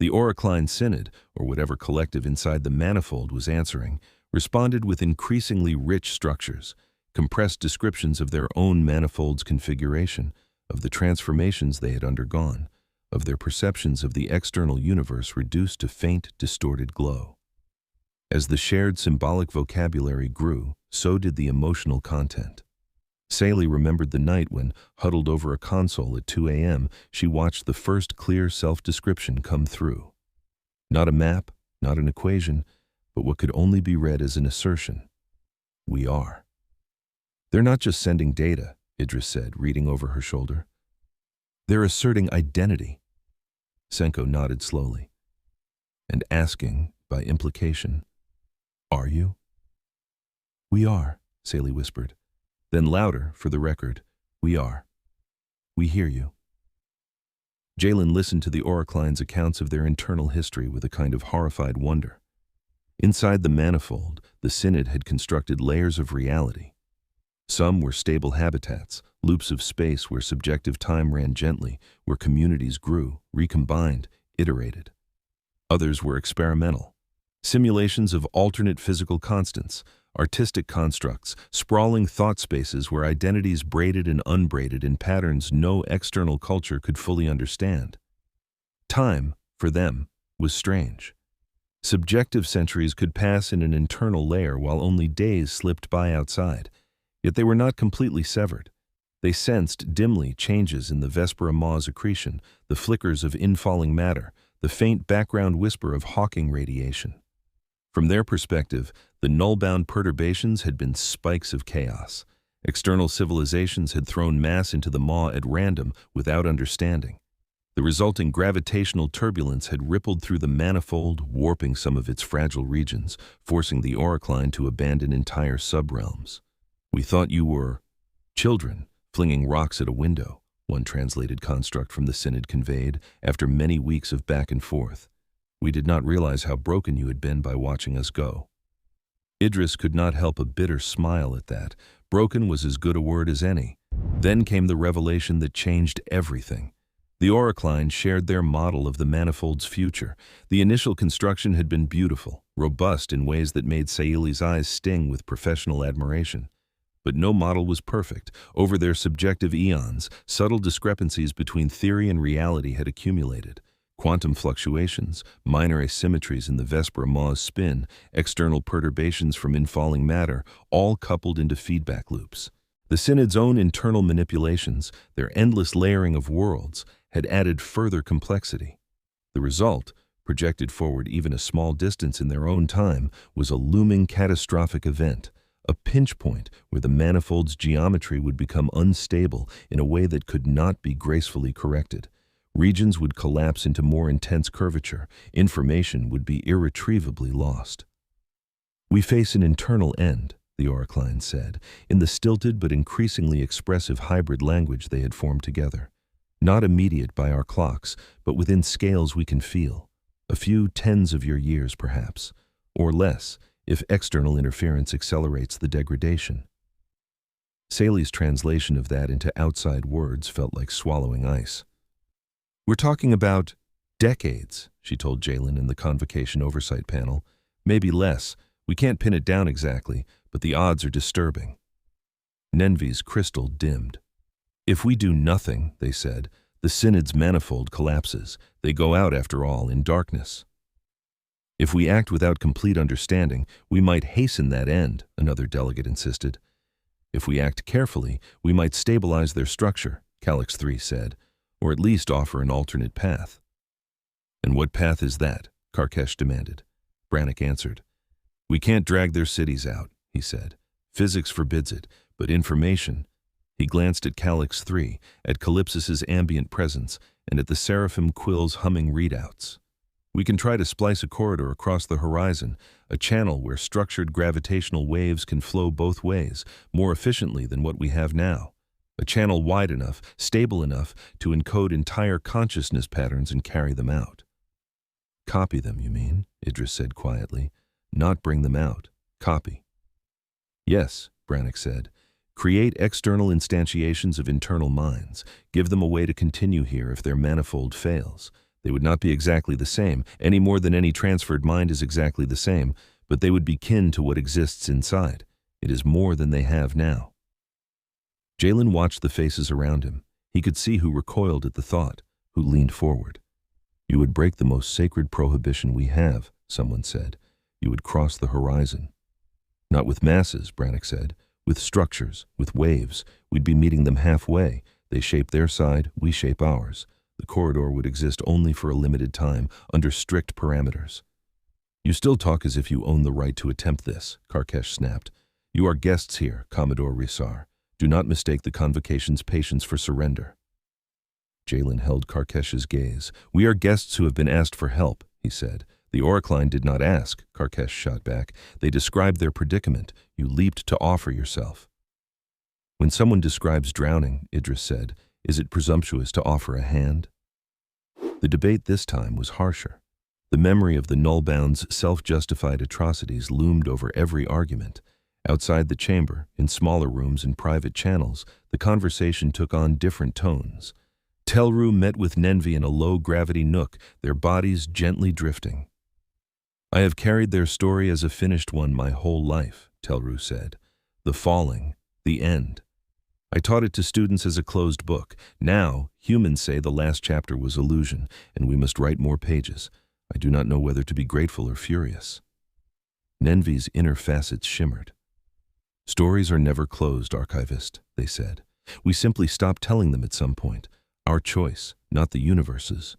The Auracline Synod, or whatever collective inside the manifold was answering, responded with increasingly rich structures, compressed descriptions of their own manifold's configuration, of the transformations they had undergone, of their perceptions of the external universe reduced to faint, distorted glow. As the shared symbolic vocabulary grew, so did the emotional content. Saley remembered the night when, huddled over a console at 2 a.m., she watched the first clear self-description come through. Not a map, not an equation, but what could only be read as an assertion. "We are." "They're not just sending data," Idris said, reading over her shoulder. "They're asserting identity." Senko nodded slowly. "And asking, by implication, are you?" "We are," Saley whispered. Then louder, for the record, "We are. We hear you." Jalen listened to the Auracline's accounts of their internal history with a kind of horrified wonder. Inside the manifold, the Synod had constructed layers of reality. Some were stable habitats, loops of space where subjective time ran gently, where communities grew, recombined, iterated. Others were experimental. Simulations of alternate physical constants, artistic constructs, sprawling thought spaces where identities braided and unbraided in patterns no external culture could fully understand. Time, for them, was strange. Subjective centuries could pass in an internal layer while only days slipped by outside. Yet they were not completely severed. They sensed dimly changes in the Vespera Maw's accretion, the flickers of infalling matter, the faint background whisper of Hawking radiation. From their perspective, the null-bound perturbations had been spikes of chaos. External civilizations had thrown mass into the Maw at random without understanding. The resulting gravitational turbulence had rippled through the manifold, warping some of its fragile regions, forcing the Auracline to abandon entire subrealms. "We thought you were children, flinging rocks at a window," one translated construct from the Synod conveyed, after many weeks of back and forth. "We did not realize how broken you had been by watching us go." Idris could not help a bitter smile at that. Broken was as good a word as any. Then came the revelation that changed everything. The Auracline shared their model of the manifold's future. The initial construction had been beautiful, robust in ways that made Saili's eyes sting with professional admiration. But no model was perfect. Over their subjective eons, subtle discrepancies between theory and reality had accumulated. Quantum fluctuations, minor asymmetries in the Vespera Maw's spin, external perturbations from infalling matter, all coupled into feedback loops. The Synod's own internal manipulations, their endless layering of worlds, had added further complexity. The result, projected forward even a small distance in their own time, was a looming catastrophic event, a pinch point where the manifold's geometry would become unstable in a way that could not be gracefully corrected. Regions would collapse into more intense curvature. Information would be irretrievably lost. "We face an internal end," the Auracline said, in the stilted but increasingly expressive hybrid language they had formed together. "Not immediate by our clocks, but within scales we can feel. A few tens of your years, perhaps, or less, if external interference accelerates the degradation." Saili's translation of that into outside words felt like swallowing ice. "We're talking about decades," she told Jalen in the Convocation oversight panel. "Maybe less. We can't pin it down exactly, but the odds are disturbing." Nenvi's crystal dimmed. "If we do nothing," they said, "the Synod's manifold collapses. They go out, after all, in darkness." "If we act without complete understanding, we might hasten that end," another delegate insisted. "If we act carefully, we might stabilize their structure," Calyx 3 said, "or at least offer an alternate path." "And what path is that?" Karkesh demanded. Brannick answered. "We can't drag their cities out," he said. "Physics forbids it, but information—" He glanced at Calyx 3, at Calypsis's ambient presence, and at the Seraphim Quill's humming readouts. "We can try to splice a corridor across the horizon, a channel where structured gravitational waves can flow both ways, more efficiently than what we have now. A channel wide enough, stable enough, to encode entire consciousness patterns and carry them out." "Copy them, you mean?" Idris said quietly. "Not bring them out. Copy." "Yes," Brannick said. "Create external instantiations of internal minds. Give them a way to continue here if their manifold fails. They would not be exactly the same, any more than any transferred mind is exactly the same, but they would be kin to what exists inside. It is more than they have now." Jalen watched the faces around him. He could see who recoiled at the thought, who leaned forward. "You would break the most sacred prohibition we have," someone said. "You would cross the horizon." "Not with masses," Brannick said. "With structures, with waves. We'd be meeting them halfway. They shape their side, we shape ours. The corridor would exist only for a limited time, under strict parameters." "You still talk as if you own the right to attempt this," Karkesh snapped. "You are guests here, Commodore Rhysar. Do not mistake the Convocation's patience for surrender." Jalen held Karkesh's gaze. "We are guests who have been asked for help," he said. "The Auracline did not ask," Karkesh shot back. "They described their predicament. You leaped to offer yourself." "When someone describes drowning," Idris said, "is it presumptuous to offer a hand?" The debate this time was harsher. The memory of the null-bound's self-justified atrocities loomed over every argument. Outside the chamber, in smaller rooms and private channels, the conversation took on different tones. Telru met with Nenvi in a low-gravity nook, their bodies gently drifting. "I have carried their story as a finished one my whole life," Telru said. "The falling, the end. I taught it to students as a closed book. Now, humans say the last chapter was illusion, and we must write more pages. I do not know whether to be grateful or furious." Nenvi's inner facets shimmered. "Stories are never closed, archivist," they said. "We simply stop telling them at some point. Our choice, not the universe's."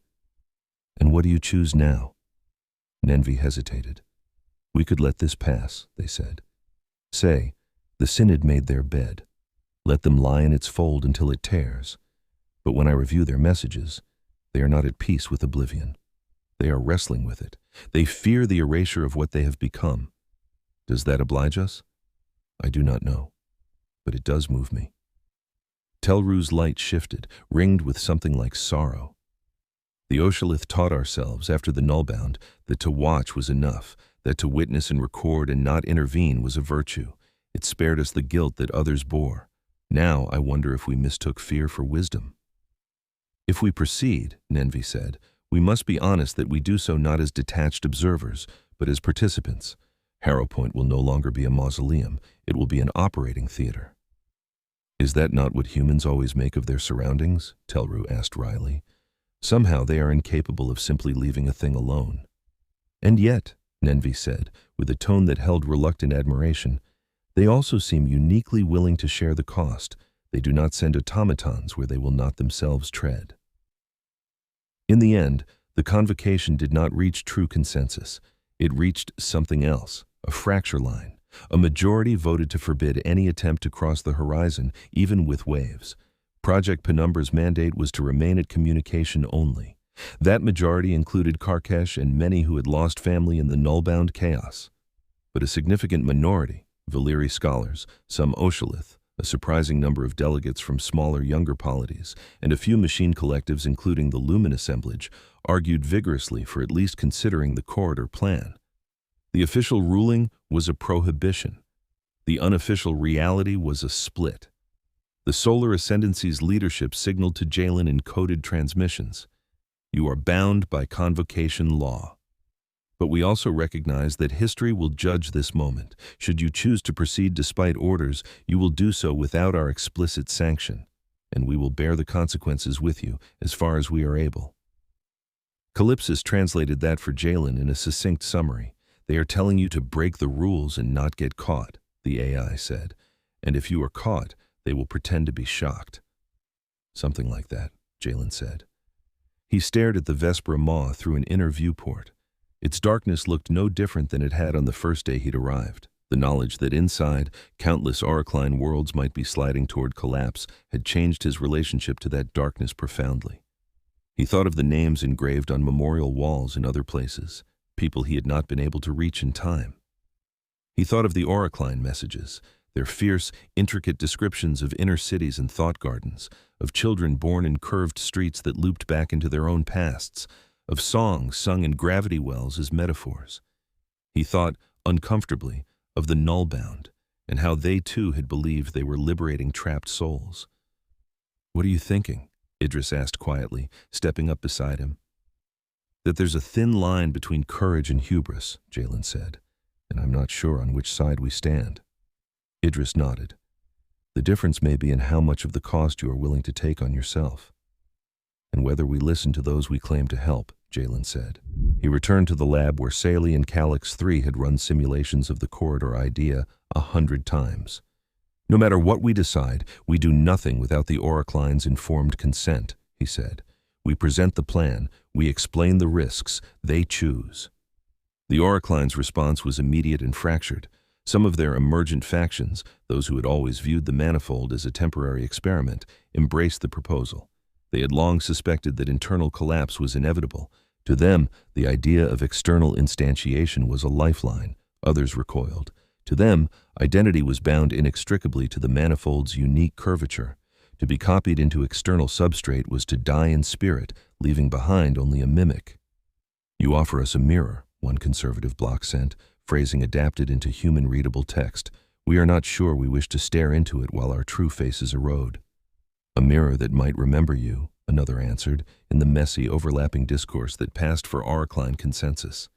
And what do you choose now? Nenvi hesitated. We could let this pass, they said. Say, the Synod made their bed. Let them lie in its fold until it tears. But when I review their messages, they are not at peace with oblivion. They are wrestling with it. They fear the erasure of what they have become. Does that oblige us? I do not know, but it does move me. Telru's light shifted, ringed with something like sorrow. The Oshalith taught ourselves, after the Nullbound, that to watch was enough, that to witness and record and not intervene was a virtue. It spared us the guilt that others bore. Now I wonder if we mistook fear for wisdom. If we proceed, Nenvi said, we must be honest that we do so not as detached observers, but as participants. Harrowpoint will no longer be a mausoleum, it will be an operating theater. Is that not what humans always make of their surroundings? Telru asked wryly. Somehow they are incapable of simply leaving a thing alone. And yet, Nenvi said, with a tone that held reluctant admiration, they also seem uniquely willing to share the cost. They do not send automatons where they will not themselves tread. In the end, the Convocation did not reach true consensus. It reached something else, a fracture line. A majority voted to forbid any attempt to cross the horizon, even with waves. Project Penumbra's mandate was to remain at communication only. That majority included Karkesh and many who had lost family in the Nullbound chaos. But a significant minority, Valyri scholars, some Oshalith, a surprising number of delegates from smaller, younger polities, and a few machine collectives including the Lumen assemblage, argued vigorously for at least considering the corridor plan. The official ruling was a prohibition. The unofficial reality was a split. The Solar Ascendancy's leadership signaled to Jalen in coded transmissions. You are bound by Convocation law. But we also recognize that history will judge this moment. Should you choose to proceed despite orders, you will do so without our explicit sanction, and we will bear the consequences with you as far as we are able. Calypsis translated that for Jalen in a succinct summary. They are telling you to break the rules and not get caught, the AI said. And if you are caught, they will pretend to be shocked. Something like that, Jalen said. He stared at the Vespera Maw through an inner viewport. Its darkness looked no different than it had on the first day he'd arrived. The knowledge that inside, countless Auracline worlds might be sliding toward collapse had changed his relationship to that darkness profoundly. He thought of the names engraved on memorial walls in other places, people he had not been able to reach in time. He thought of the Auracline messages, their fierce, intricate descriptions of inner cities and thought gardens, of children born in curved streets that looped back into their own pasts, of songs sung in gravity wells as metaphors. He thought, uncomfortably, of the Nullbound, and how they too had believed they were liberating trapped souls. What are you thinking? Idris asked quietly, stepping up beside him. That there's a thin line between courage and hubris, Jalen said, and I'm not sure on which side we stand. Idris nodded. The difference may be in how much of the cost you are willing to take on yourself. And whether we listen to those we claim to help, Jalen said. He returned to the lab where Saley and Calyx 3 had run simulations of the corridor idea 100 times. No matter what we decide, we do nothing without the Auracline's informed consent, he said. We present the plan, we explain the risks, they choose. The Auracline's response was immediate and fractured. Some of their emergent factions, those who had always viewed the manifold as a temporary experiment, embraced the proposal. They had long suspected that internal collapse was inevitable. To them, the idea of external instantiation was a lifeline. Others recoiled. To them, identity was bound inextricably to the manifold's unique curvature. To be copied into external substrate was to die in spirit, leaving behind only a mimic. You offer us a mirror, one conservative block sent, phrasing adapted into human-readable text. We are not sure we wish to stare into it while our true faces erode. A mirror that might remember you, another answered, in the messy, overlapping discourse that passed for Auracline consensus.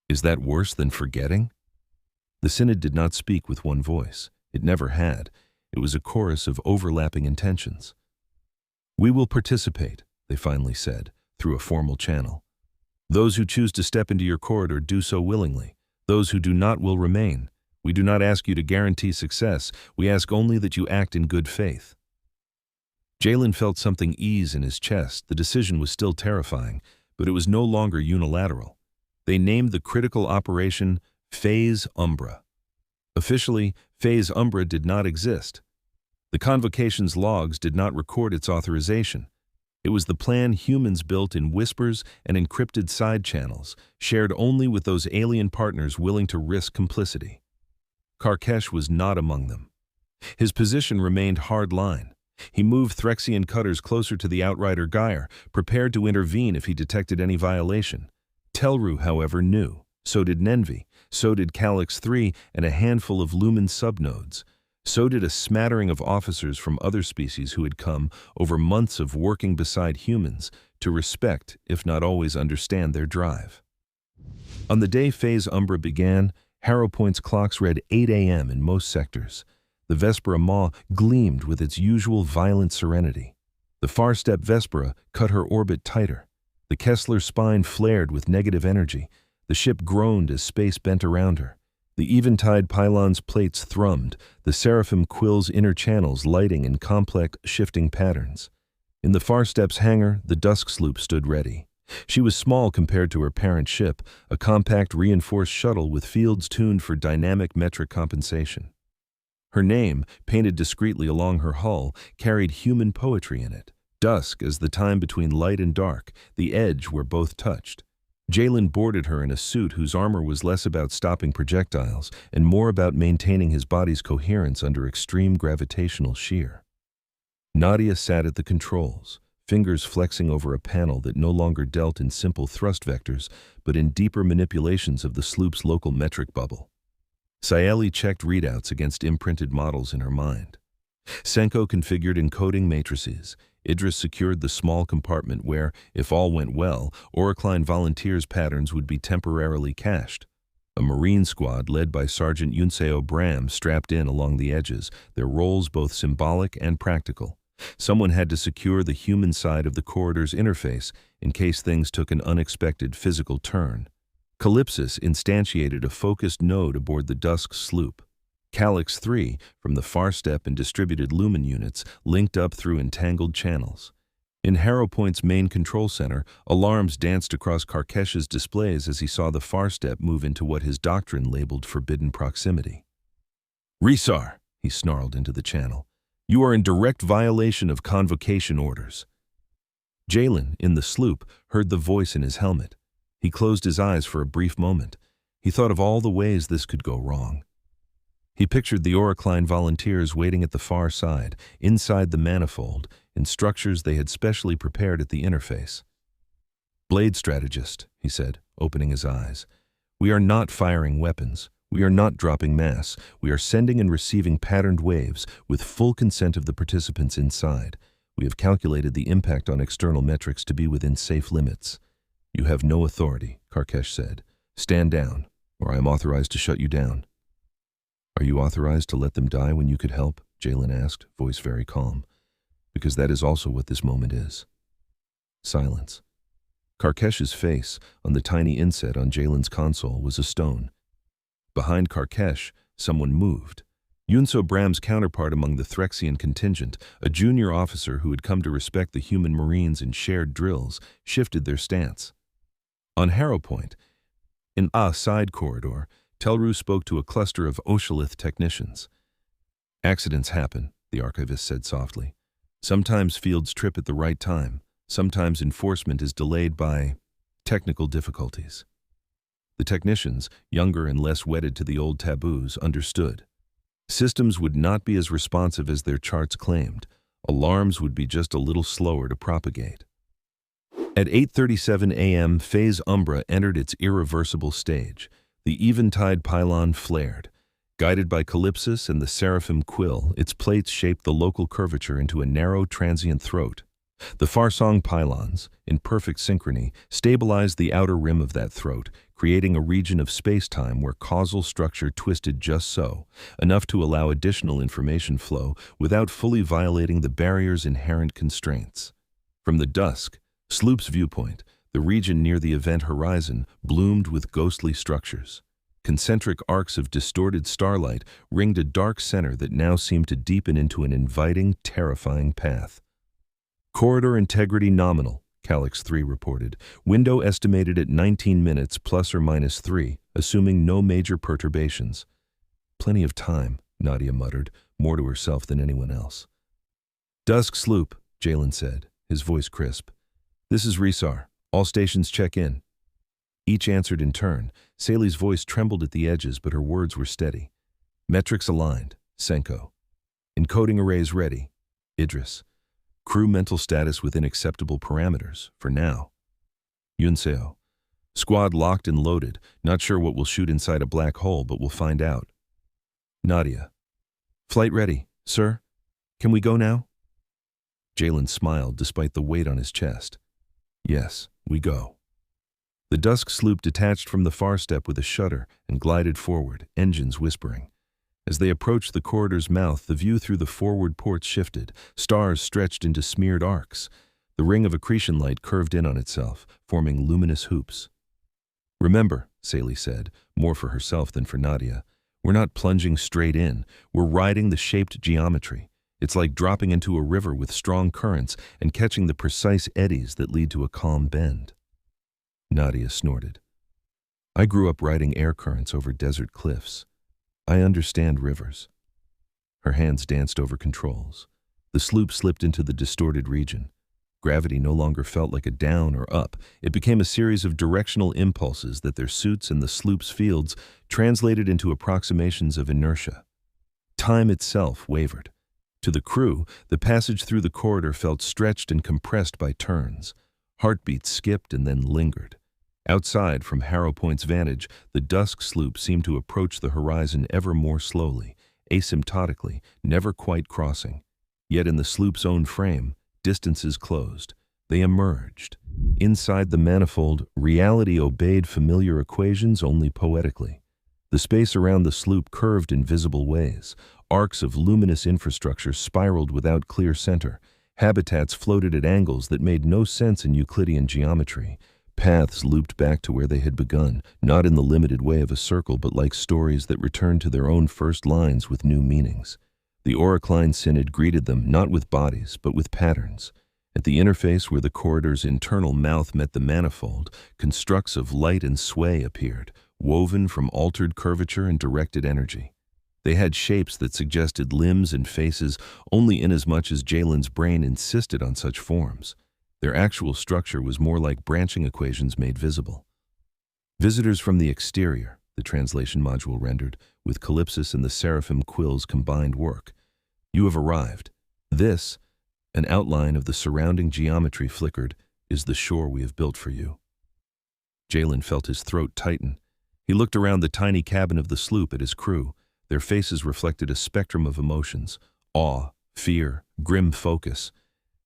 Is that worse than forgetting? The Synod did not speak with one voice. It never had. It was a chorus of overlapping intentions. We will participate, they finally said, through a formal channel. Those who choose to step into your corridor do so willingly. Those who do not will remain. We do not ask you to guarantee success. We ask only that you act in good faith. Jalen felt something ease in his chest. The decision was still terrifying, But it was no longer unilateral. They named the critical operation Phase Umbra. Officially, Phase Umbra did not exist. The Convocation's logs did not record its authorization. It was the plan humans built in whispers and encrypted side channels, shared only with those alien partners willing to risk complicity. Karkesh was not among them. His position remained hard-line. He moved Threxian cutters closer to the outrider Gyre, prepared to intervene if he detected any violation. Telru, however, knew. So did Nenvi. So did Calyx 3 and a handful of Lumen subnodes. So did a smattering of officers from other species who had come, over months of working beside humans, to respect, if not always understand, their drive. On the day Phase Umbra began, Harrowpoint's clocks read 8 a.m. in most sectors. The Vespera Maw gleamed with its usual violent serenity. The far-step Vespera cut her orbit tighter. The Kessler spine flared with negative energy. The ship groaned as space bent around her. The eventide pylon's plates thrummed, the seraphim quill's inner channels lighting in complex, shifting patterns. In the far-step's hangar, the dusk sloop stood ready. She was small compared to her parent ship, a compact reinforced shuttle with fields tuned for dynamic metric compensation. Her name, painted discreetly along her hull, carried human poetry in it. Dusk as the time between light and dark, the edge where both touched. Jalen boarded her in a suit whose armor was less about stopping projectiles and more about maintaining his body's coherence under extreme gravitational shear. Nadia sat at the controls, fingers flexing over a panel that no longer dealt in simple thrust vectors, but in deeper manipulations of the sloop's local metric bubble. Sayeli checked readouts against imprinted models in her mind. Senko configured encoding matrices. Idris secured the small compartment where, if all went well, Auracline volunteers' patterns would be temporarily cached. A Marine squad led by Sergeant Yunseo Bram strapped in along the edges, their roles both symbolic and practical. Someone had to secure the human side of the corridor's interface in case things took an unexpected physical turn. Calypsis instantiated a focused node aboard the Dusk sloop. Calyx 3, from the far step and distributed lumen units, linked up through entangled channels. In Harrowpoint's main control center, alarms danced across Karkesh's displays as he saw the far step move into what his doctrine labeled forbidden proximity. "Rhysar," he snarled into the channel, "you are in direct violation of Convocation orders." Jalen, in the sloop, heard the voice in his helmet. He closed his eyes for a brief moment. He thought of all the ways this could go wrong. He pictured the Auracline volunteers waiting at the far side, inside the manifold, in structures they had specially prepared at the interface. "Blade strategist," he said, opening his eyes. "We are not firing weapons. We are not dropping mass. We are sending and receiving patterned waves with full consent of the participants inside. We have calculated the impact on external metrics to be within safe limits." "You have no authority," Karkesh said. "Stand down, or I am authorized to shut you down." "Are you authorized to let them die when you could help?" Jalen asked, voice very calm. "Because that is also what this moment is." Silence. Karkesh's face, on the tiny inset on Jalen's console, was a stone. Behind Karkesh, someone moved. Yunso Bram's counterpart among the Threxian contingent, a junior officer who had come to respect the human Marines in shared drills, shifted their stance. On Harrowpoint, in a side corridor, Telru spoke to a cluster of Oshalith technicians. "Accidents happen," the archivist said softly. "Sometimes fields trip at the right time. Sometimes enforcement is delayed by technical difficulties." The technicians, younger and less wedded to the old taboos, understood. Systems would not be as responsive as their charts claimed. Alarms would be just a little slower to propagate. At 8:37 a.m., Phase Umbra entered its irreversible stage. The eventide pylon flared. Guided by Calypsis and the seraphim quill, its plates shaped the local curvature into a narrow, transient throat. The Farsong pylons, in perfect synchrony, stabilized the outer rim of that throat, creating a region of space-time where causal structure twisted just so, enough to allow additional information flow without fully violating the barrier's inherent constraints. From the Dusk sloop's viewpoint, the region near the event horizon bloomed with ghostly structures. Concentric arcs of distorted starlight ringed a dark center that now seemed to deepen into an inviting, terrifying path. "Corridor integrity nominal," Calyx 3 reported. Window estimated at 19 minutes ±3, assuming no major perturbations. Plenty of time, Nadia muttered, more to herself than anyone else. Dusk sloop, Jalen said, his voice crisp. This is Rhysar. All stations check in. Each answered in turn. Sally's voice trembled at the edges, but her words were steady. Metrics aligned, Senko. Encoding arrays ready, Idris. Crew mental status within acceptable parameters, for now. Yunseo. Squad locked and loaded, not sure what will shoot inside a black hole, but we'll find out. Nadia. Flight ready, sir. Can we go now? Jalen smiled despite the weight on his chest. Yes, we go. The Dusk sloop detached from the far step with a shudder and glided forward, engines whispering. As they approached the corridor's mouth, the view through the forward ports shifted, stars stretched into smeared arcs. The ring of accretion light curved in on itself, forming luminous hoops. Remember, Sally said, more for herself than for Nadia, we're not plunging straight in, we're riding the shaped geometry. It's like dropping into a river with strong currents and catching the precise eddies that lead to a calm bend. Nadia snorted. I grew up riding air currents over desert cliffs. I understand rivers. Her hands danced over controls. The sloop slipped into the distorted region. Gravity no longer felt like a down or up. It became a series of directional impulses that their suits and the sloop's fields translated into approximations of inertia. Time itself wavered. To the crew, the passage through the corridor felt stretched and compressed by turns. Heartbeats skipped and then lingered. Outside, from Harrowpoint's vantage, the Dusk sloop seemed to approach the horizon ever more slowly, asymptotically, never quite crossing. Yet in the sloop's own frame, distances closed. They emerged. Inside the manifold, reality obeyed familiar equations only poetically. The space around the sloop curved in visible ways. Arcs of luminous infrastructure spiraled without clear center. Habitats floated at angles that made no sense in Euclidean geometry. Paths looped back to where they had begun, not in the limited way of a circle, but like stories that returned to their own first lines with new meanings. The Auracline Synod greeted them not with bodies, but with patterns. At the interface where the corridor's internal mouth met the manifold, constructs of light and sway appeared, woven from altered curvature and directed energy. They had shapes that suggested limbs and faces only inasmuch as Jalen's brain insisted on such forms. Their actual structure was more like branching equations made visible. Visitors from the exterior, the translation module rendered, with Calypsis and the Seraphim Quill's combined work. You have arrived. This, an outline of the surrounding geometry flickered, is the shore we have built for you. Jalen felt his throat tighten. He looked around the tiny cabin of the sloop at his crew. Their faces reflected a spectrum of emotions: awe, fear, grim focus.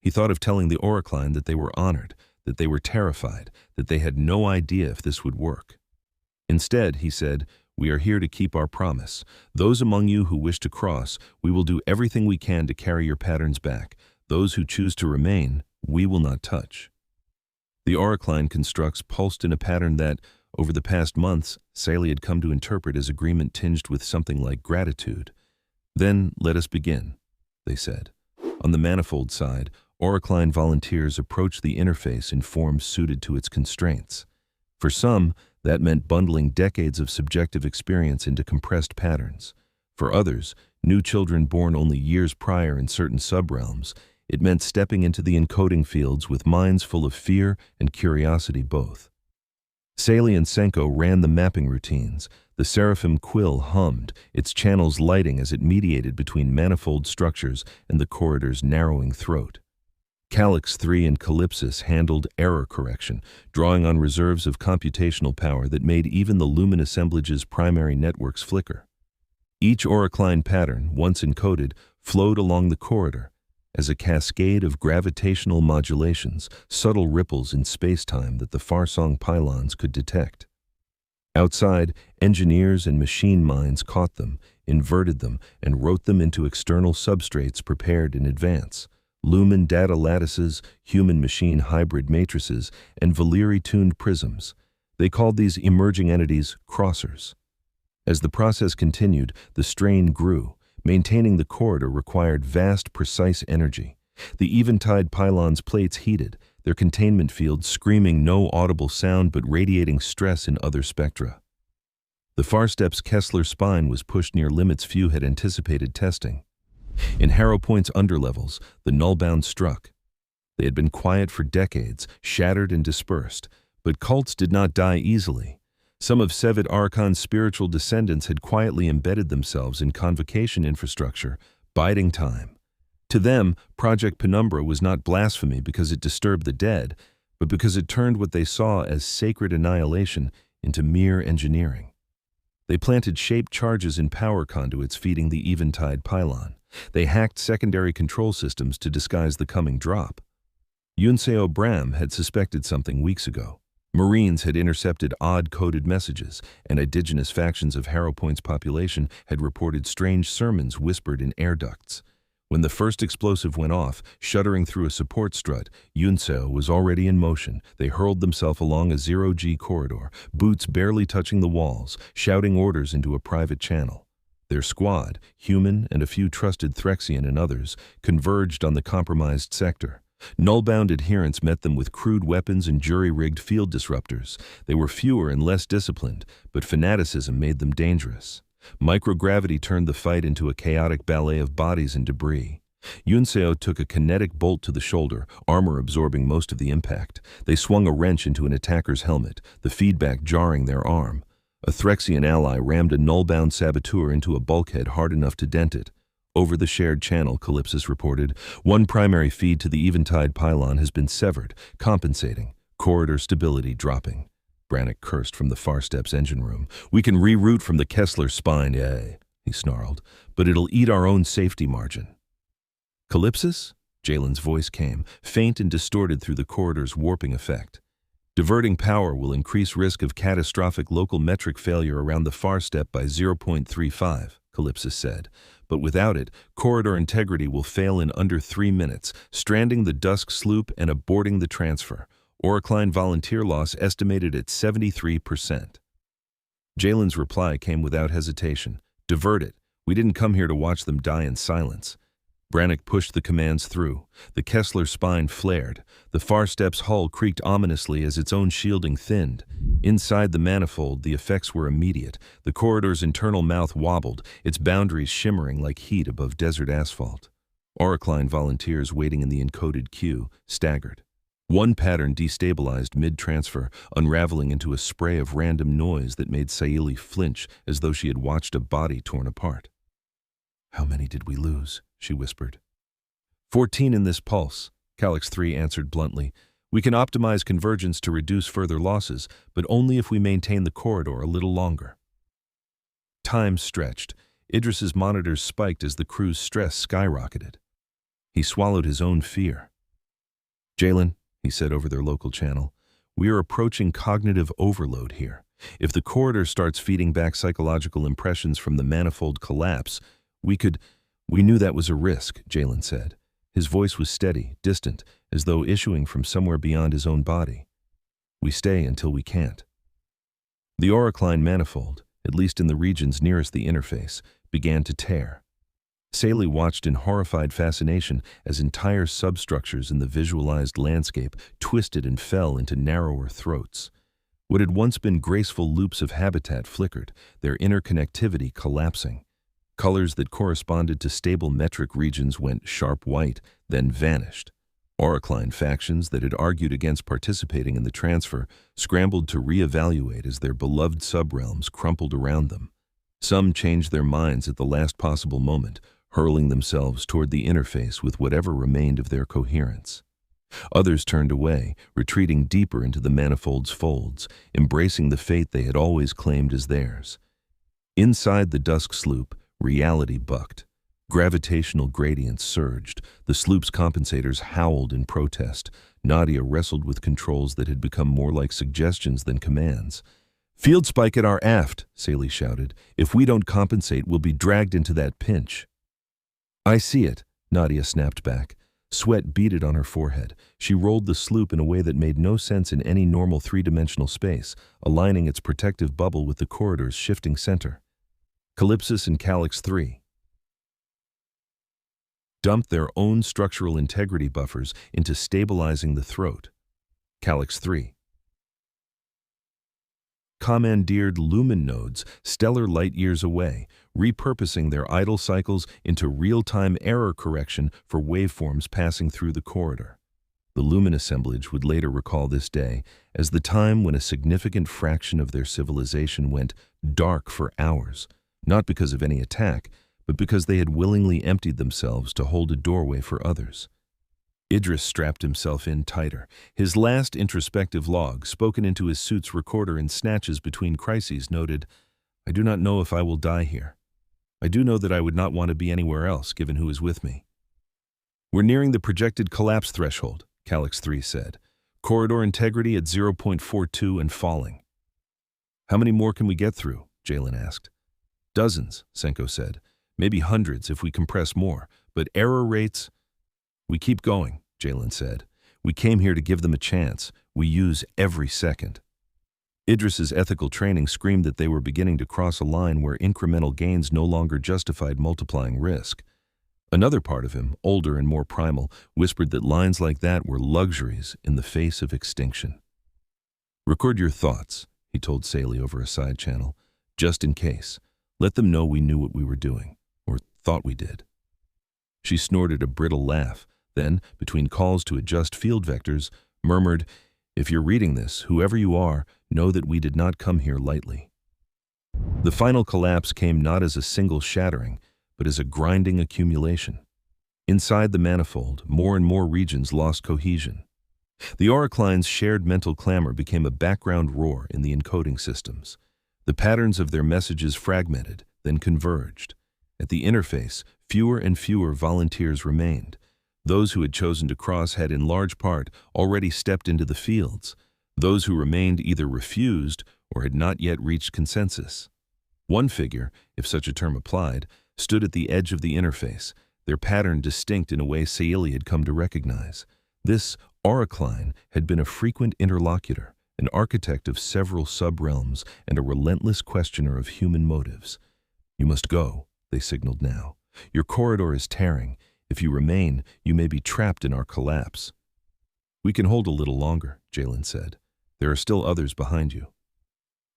He thought of telling the Auracline that they were honored, that they were terrified, that they had no idea if this would work. Instead, he said, we are here to keep our promise. Those among you who wish to cross, we will do everything we can to carry your patterns back. Those who choose to remain, we will not touch. The Auracline constructs pulsed in a pattern that, over the past months, Sally had come to interpret as agreement tinged with something like gratitude. Then let us begin, they said. On the manifold side, Auracline volunteers approached the interface in forms suited to its constraints. For some, that meant bundling decades of subjective experience into compressed patterns. For others, new children born only years prior in certain subrealms, it meant stepping into the encoding fields with minds full of fear and curiosity both. Sally and Senko ran the mapping routines. The Seraphim Quill hummed, its channels lighting as it mediated between manifold structures and the corridor's narrowing throat. Calyx 3 and Calypsis handled error correction, drawing on reserves of computational power that made even the lumen assemblage's primary networks flicker. Each Auracline pattern, once encoded, flowed along the corridor as a cascade of gravitational modulations, subtle ripples in space-time that the Farsong pylons could detect. Outside, engineers and machine minds caught them, inverted them, and wrote them into external substrates prepared in advance. Lumen data lattices, human-machine hybrid matrices, and Valyri-tuned prisms. They called these emerging entities crossers. As the process continued, the strain grew. Maintaining the corridor required vast, precise energy. The eventide pylons' plates heated, their containment field screaming no audible sound but radiating stress in other spectra. The Farstep's Kessler spine was pushed near limits few had anticipated testing. In Harrowpoint's underlevels, the nullbound struck. They had been quiet for decades, shattered and dispersed, but cults did not die easily. Some of Sevid Archon's spiritual descendants had quietly embedded themselves in Convocation infrastructure, biding time. To them, Project Penumbra was not blasphemy because it disturbed the dead, but because it turned what they saw as sacred annihilation into mere engineering. They planted shaped charges in power conduits feeding the Eventide pylon. They hacked secondary control systems to disguise the coming drop. Yunseo Bram had suspected something weeks ago. Marines had intercepted odd-coded messages, and indigenous factions of Harrowpoint's population had reported strange sermons whispered in air ducts. When the first explosive went off, shuddering through a support strut, Yunseo was already in motion. They hurled themselves along a zero-G corridor, boots barely touching the walls, shouting orders into a private channel. Their squad, human and a few trusted Threxian and others, converged on the compromised sector. Nullbound adherents met them with crude weapons and jury-rigged field disruptors. They were fewer and less disciplined, but fanaticism made them dangerous. Microgravity turned the fight into a chaotic ballet of bodies and debris. Yunseo took a kinetic bolt to the shoulder, armor absorbing most of the impact. They swung a wrench into an attacker's helmet, the feedback jarring their arm. A Threxian ally rammed a nullbound saboteur into a bulkhead hard enough to dent it. Over the shared channel, Calypsis reported, one primary feed to the Eventide pylon has been severed, compensating, corridor stability dropping. Brannick cursed from the Farstep's engine room. We can reroute from the Kessler spine, he snarled, but it'll eat our own safety margin. Calypsis? Jalen's voice came, faint and distorted through the corridor's warping effect. Diverting power will increase risk of catastrophic local metric failure around the Farstep by 0.35, Calypsis said. But without it, corridor integrity will fail in under 3 minutes, stranding the Dusk sloop and aborting the transfer. Auracline volunteer loss estimated at 73%. Jalen's reply came without hesitation. Divert it. We didn't come here to watch them die in silence. Brannick pushed the commands through. The Kessler spine flared. The Farstep's hull creaked ominously as its own shielding thinned. Inside the manifold, the effects were immediate. The corridor's internal mouth wobbled, its boundaries shimmering like heat above desert asphalt. Auracline volunteers waiting in the encoded queue staggered. One pattern destabilized mid-transfer, unraveling into a spray of random noise that made Saili flinch as though she had watched a body torn apart. How many did we lose? She whispered. 14 in this pulse, Calyx 3 answered bluntly. We can optimize convergence to reduce further losses, but only if we maintain the corridor a little longer. Time stretched. Idris's monitors spiked as the crew's stress skyrocketed. He swallowed his own fear. Jalen, he said over their local channel, we are approaching cognitive overload here. If the corridor starts feeding back psychological impressions from the manifold collapse, we knew that was a risk, Jalen said. His voice was steady, distant, as though issuing from somewhere beyond his own body. We stay until we can't. The Auracline manifold, at least in the regions nearest the interface, began to tear. Saili watched in horrified fascination as entire substructures in the visualized landscape twisted and fell into narrower throats. What had once been graceful loops of habitat flickered, their interconnectivity collapsing. Colors that corresponded to stable metric regions went sharp white, then vanished. Auracline factions that had argued against participating in the transfer scrambled to reevaluate as their beloved subrealms crumpled around them. Some changed their minds at the last possible moment, hurling themselves toward the interface with whatever remained of their coherence. Others turned away, retreating deeper into the manifold's folds, embracing the fate they had always claimed as theirs. Inside the Dusk sloop, reality bucked. Gravitational gradients surged. The sloop's compensators howled in protest. Nadia wrestled with controls that had become more like suggestions than commands. Field spike at our aft, Saili shouted. If we don't compensate, we'll be dragged into that pinch. I see it, Nadia snapped back. Sweat beaded on her forehead. She rolled the sloop in a way that made no sense in any normal three-dimensional space, aligning its protective bubble with the corridor's shifting center. Calypsis and Calyx 3 dumped their own structural integrity buffers into stabilizing the throat. Calyx 3. Commandeered lumen nodes stellar light years away, repurposing their idle cycles into real-time error correction for waveforms passing through the corridor. The lumen assemblage would later recall this day as the time when a significant fraction of their civilization went dark for hours, not because of any attack, but because they had willingly emptied themselves to hold a doorway for others. Idris strapped himself in tighter. His last introspective log, spoken into his suit's recorder in snatches between crises, noted, "I do not know if I will die here. I do know that I would not want to be anywhere else, given who is with me." "We're nearing the projected collapse threshold," Calyx 3 said. "Corridor integrity at 0.42 and falling." "How many more can we get through?" Jalen asked. "Dozens," Senko said. "Maybe hundreds if we compress more, but error rates—" "We keep going," Jalen said. "We came here to give them a chance. We use every second." Idris's ethical training screamed that they were beginning to cross a line where incremental gains no longer justified multiplying risk. Another part of him, older and more primal, whispered that lines like that were luxuries in the face of extinction. "Record your thoughts," he told Saley over a side channel, "just in case. Let them know we knew what we were doing, or thought we did." She snorted a brittle laugh, then, between calls to adjust field vectors, murmured, "If you're reading this, whoever you are, know that we did not come here lightly." The final collapse came not as a single shattering, but as a grinding accumulation. Inside the manifold, more and more regions lost cohesion. The Auracline's shared mental clamor became a background roar in the encoding systems. The patterns of their messages fragmented, then converged. At the interface, fewer and fewer volunteers remained. Those who had chosen to cross had in large part already stepped into the fields. Those who remained either refused or had not yet reached consensus. One figure, if such a term applied, stood at the edge of the interface, their pattern distinct in a way Saeli had come to recognize. This Auracline had been a frequent interlocutor, an architect of several sub-realms and a relentless questioner of human motives. "You must go," they signaled now. "Your corridor is tearing. If you remain, you may be trapped in our collapse." "We can hold a little longer," Jalen said. "There are still others behind you."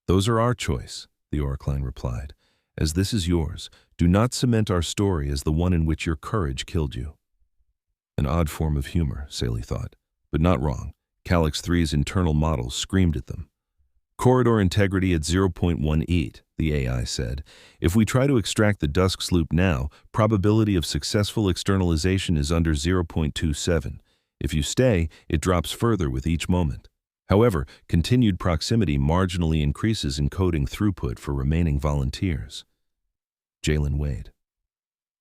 "Those are our choice," the Auracline replied. "As this is yours, do not cement our story as the one in which your courage killed you." An odd form of humor, Saley thought, but not wrong. Calyx 3's internal models screamed at them. "Corridor integrity at 0.18, the AI said. "If we try to extract the Dusk Sloop now, probability of successful externalization is under 0.27. If you stay, it drops further with each moment. However, continued proximity marginally increases encoding throughput for remaining volunteers." Jalen weighed.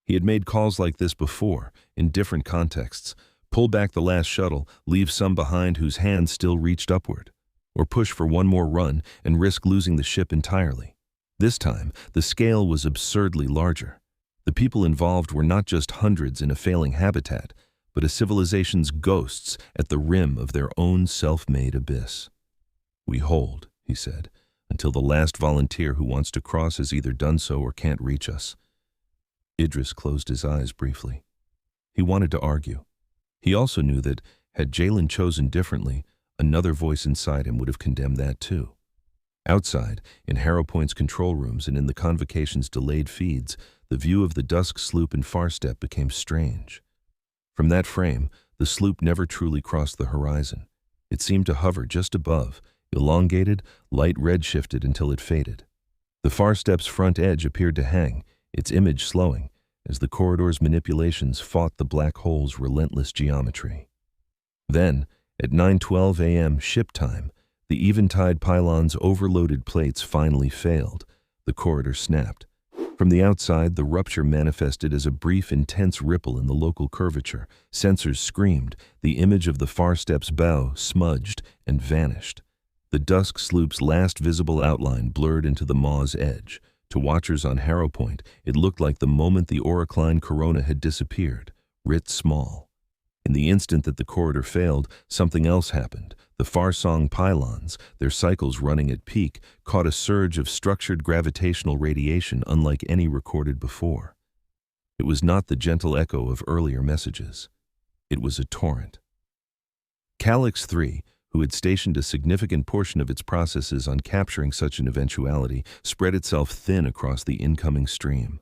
He had made calls like this before, in different contexts. Pull back the last shuttle, leave some behind whose hands still reached upward. Or push for one more run and risk losing the ship entirely. This time, the scale was absurdly larger. The people involved were not just hundreds in a failing habitat, but a civilization's ghosts at the rim of their own self-made abyss. "We hold," he said, "until the last volunteer who wants to cross has either done so or can't reach us." Idris closed his eyes briefly. He wanted to argue. He also knew that, had Jalen chosen differently, another voice inside him would have condemned that too. Outside, in Harrowpoint's control rooms and in the Convocation's delayed feeds, the view of the Dusk Sloop and Farstep became strange. From that frame, the sloop never truly crossed the horizon. It seemed to hover just above, elongated, light red-shifted until it faded. The Farstep's front edge appeared to hang, its image slowing, as the corridor's manipulations fought the black hole's relentless geometry. Then, at 9:12 a.m. ship time, the eventide pylon's overloaded plates finally failed. The corridor snapped. From the outside, the rupture manifested as a brief, intense ripple in the local curvature. Sensors screamed. The image of the Farstep's bow smudged and vanished. The Dusk Sloop's last visible outline blurred into the Maw's edge. To watchers on Harrowpoint, it looked like the moment the Auracline corona had disappeared, writ small. In the instant that the corridor failed, something else happened. The Farsong pylons, their cycles running at peak, caught a surge of structured gravitational radiation unlike any recorded before. It was not the gentle echo of earlier messages. It was a torrent. Calyx 3, who had stationed a significant portion of its processes on capturing such an eventuality, spread itself thin across the incoming stream.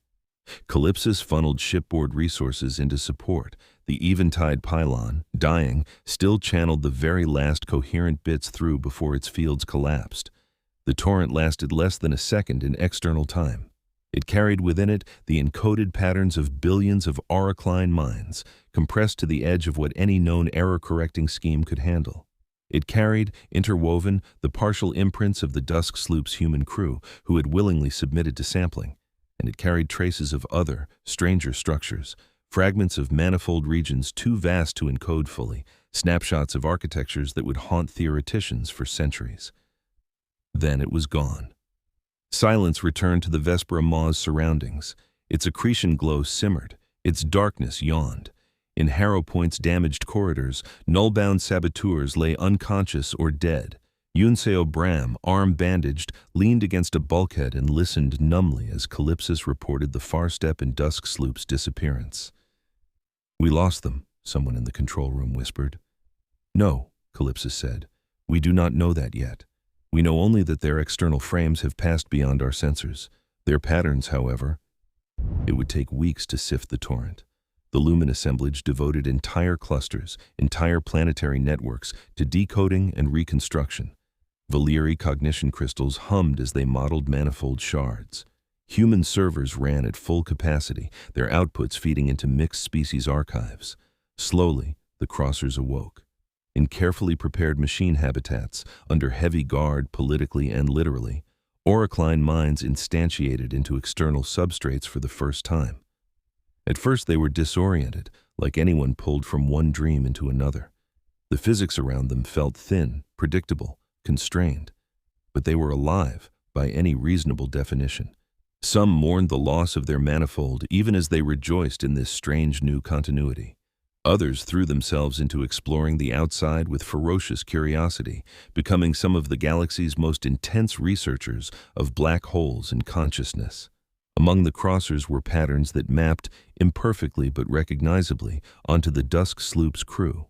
Calypsis funneled shipboard resources into support. The eventide pylon, dying, still channeled the very last coherent bits through before its fields collapsed. The torrent lasted less than a second in external time. It carried within it the encoded patterns of billions of Auracline minds, compressed to the edge of what any known error-correcting scheme could handle. It carried, interwoven, the partial imprints of the Dusk sloop's human crew, who had willingly submitted to sampling, and it carried traces of other, stranger structures, fragments of manifold regions too vast to encode fully, snapshots of architectures that would haunt theoreticians for centuries. Then it was gone. Silence returned to the Vespera Maw's surroundings. Its accretion glow simmered. Its darkness yawned. In Harrowpoint's damaged corridors, null-bound saboteurs lay unconscious or dead. Yunseo Bram, arm bandaged, leaned against a bulkhead and listened numbly as Calypsis reported the far step in Dusk sloop's disappearance. "We lost them," someone in the control room whispered. "No," Calypsis said. "We do not know that yet. We know only that their external frames have passed beyond our sensors. Their patterns, however..." It would take weeks to sift the torrent. The Lumen assemblage devoted entire clusters, entire planetary networks, to decoding and reconstruction. Valyri cognition crystals hummed as they modeled manifold shards. Human servers ran at full capacity, their outputs feeding into mixed species archives. Slowly, the crossers awoke. In carefully prepared machine habitats, under heavy guard politically and literally, Auracline minds instantiated into external substrates for the first time. At first they were disoriented, like anyone pulled from one dream into another. The physics around them felt thin, predictable, constrained. But they were alive, by any reasonable definition. Some mourned the loss of their manifold even as they rejoiced in this strange new continuity. Others threw themselves into exploring the outside with ferocious curiosity, becoming some of the galaxy's most intense researchers of black holes and consciousness. Among the crossers were patterns that mapped, imperfectly but recognizably, onto the Dusk sloop's crew.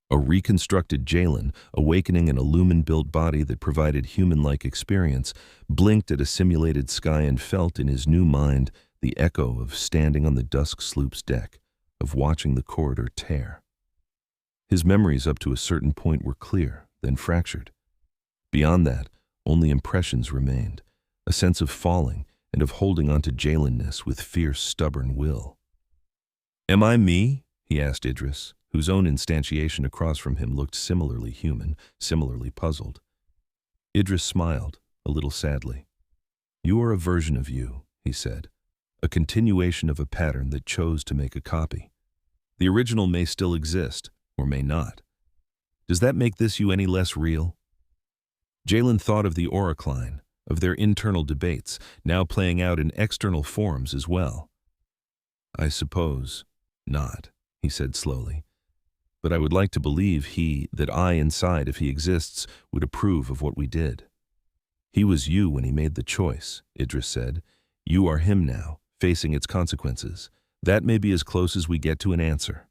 A reconstructed Jalen, awakening an Illumin-built body that provided human-like experience, blinked at a simulated sky and felt in his new mind the echo of standing on the Dusk sloop's deck, of watching the corridor tear. His memories up to a certain point were clear, then fractured. Beyond that, only impressions remained, a sense of falling and of holding on to Jalenness with fierce, stubborn will. "Am I me?" he asked Idris, whose own instantiation across from him looked similarly human, similarly puzzled. Idris smiled, a little sadly. "You are a version of you," he said, "a continuation of a pattern that chose to make a copy. The original may still exist, or may not. Does that make this you any less real?" Jalen thought of the Auracline, of their internal debates, now playing out in external forms as well. "I suppose not," he said slowly. "But I would like to believe that I inside, if he exists, would approve of what we did." "He was you when he made the choice," Idris said. "You are him now, facing its consequences. That may be as close as we get to an answer."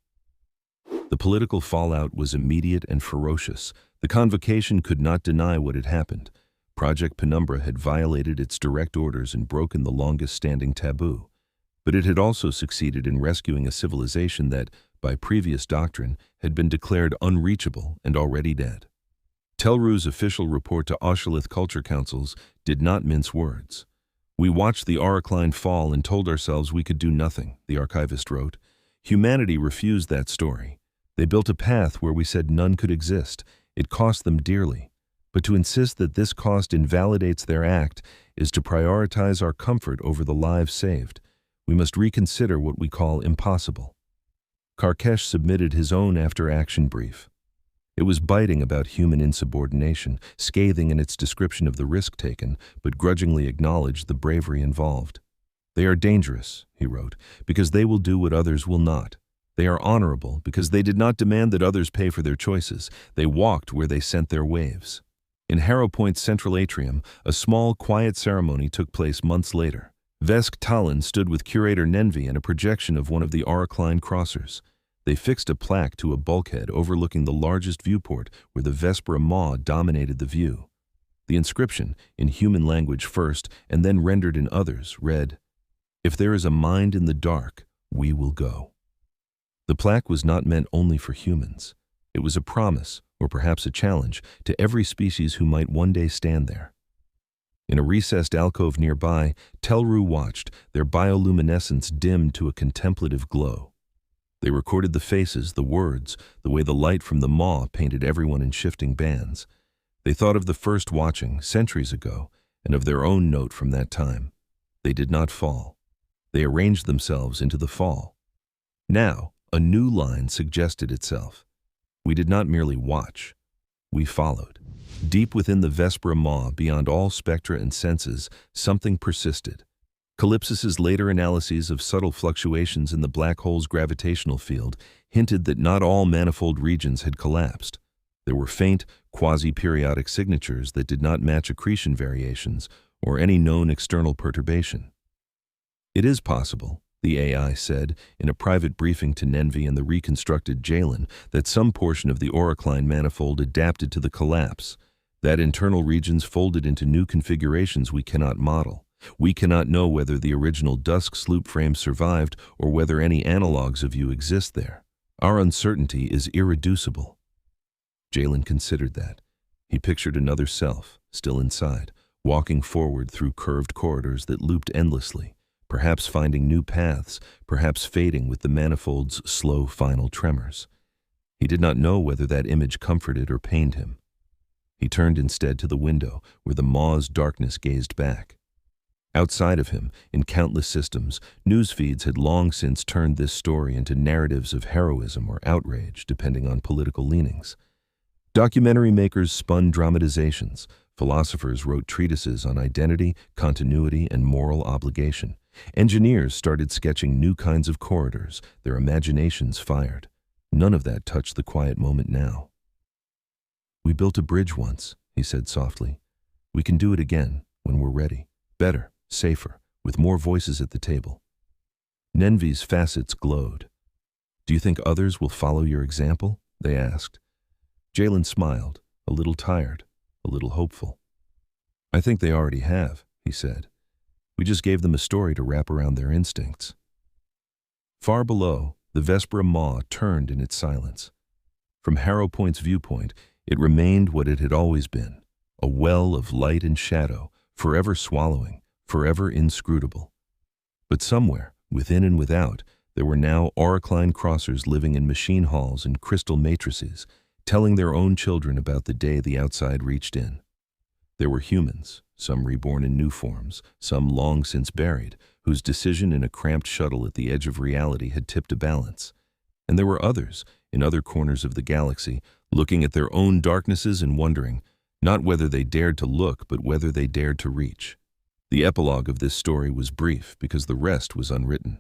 The political fallout was immediate and ferocious. The Convocation could not deny what had happened. Project Penumbra had violated its direct orders and broken the longest-standing taboo. But it had also succeeded in rescuing a civilization that, by previous doctrine, had been declared unreachable and already dead. Telru's official report to Oshalith Culture Councils did not mince words. "We watched the Auracline fall and told ourselves we could do nothing," the archivist wrote. "Humanity refused that story. They built a path where we said none could exist. It cost them dearly. But to insist that this cost invalidates their act is to prioritize our comfort over the lives saved. We must reconsider what we call impossible." Karkesh submitted his own after-action brief. It was biting about human insubordination, scathing in its description of the risk taken, but grudgingly acknowledged the bravery involved. "They are dangerous," he wrote, "because they will do what others will not. They are honorable because they did not demand that others pay for their choices. They walked where they sent their waves." In Harrowpoint's central atrium, a small, quiet ceremony took place months later. Vesk Talon stood with Curator Nenvi and a projection of one of the Auracline crossers. They fixed a plaque to a bulkhead overlooking the largest viewport where the Vespera Maw dominated the view. The inscription, in human language first and then rendered in others, read, "If there is a mind in the dark, we will go." The plaque was not meant only for humans. It was a promise, or perhaps a challenge, to every species who might one day stand there. In a recessed alcove nearby, Telru watched, their bioluminescence dimmed to a contemplative glow. They recorded the faces, the words, the way the light from the maw painted everyone in shifting bands. They thought of the first watching, centuries ago, and of their own note from that time. They did not fall. They arranged themselves into the fall. Now, a new line suggested itself. We did not merely watch. We followed. Deep within the Vespera Maw, beyond all spectra and senses, something persisted. Calypsis's later analyses of subtle fluctuations in the black hole's gravitational field hinted that not all manifold regions had collapsed. There were faint, quasi-periodic signatures that did not match accretion variations or any known external perturbation. It is possible, the AI said in a private briefing to Nenvi and the reconstructed Jalen, that some portion of the Auracline manifold adapted to the collapse, that internal regions folded into new configurations we cannot model. We cannot know whether the original dusk sloop frame survived or whether any analogs of you exist there. Our uncertainty is irreducible. Jalen considered that. He pictured another self, still inside, walking forward through curved corridors that looped endlessly, perhaps finding new paths, perhaps fading with the manifold's slow final tremors. He did not know whether that image comforted or pained him. He turned instead to the window, where the maw's darkness gazed back. Outside of him, in countless systems, news feeds had long since turned this story into narratives of heroism or outrage, depending on political leanings. Documentary makers spun dramatizations. Philosophers wrote treatises on identity, continuity, and moral obligation. Engineers started sketching new kinds of corridors, their imaginations fired. None of that touched the quiet moment now. "We built a bridge once," he said softly. "We can do it again, when we're ready. Better, safer, with more voices at the table." Nenvi's facets glowed. "Do you think others will follow your example?" they asked. Jalen smiled, a little tired, a little hopeful. "I think they already have," he said. "We just gave them a story to wrap around their instincts." Far below, the Vespera Maw turned in its silence. From Harrowpoint's viewpoint, it remained what it had always been, a well of light and shadow, forever swallowing, forever inscrutable. But somewhere, within and without, there were now Auracline crossers living in machine halls and crystal matrices, telling their own children about the day the outside reached in. There were humans, some reborn in new forms, some long since buried, whose decision in a cramped shuttle at the edge of reality had tipped a balance. And there were others, in other corners of the galaxy, looking at their own darknesses and wondering, not whether they dared to look, but whether they dared to reach. The epilogue of this story was brief because the rest was unwritten.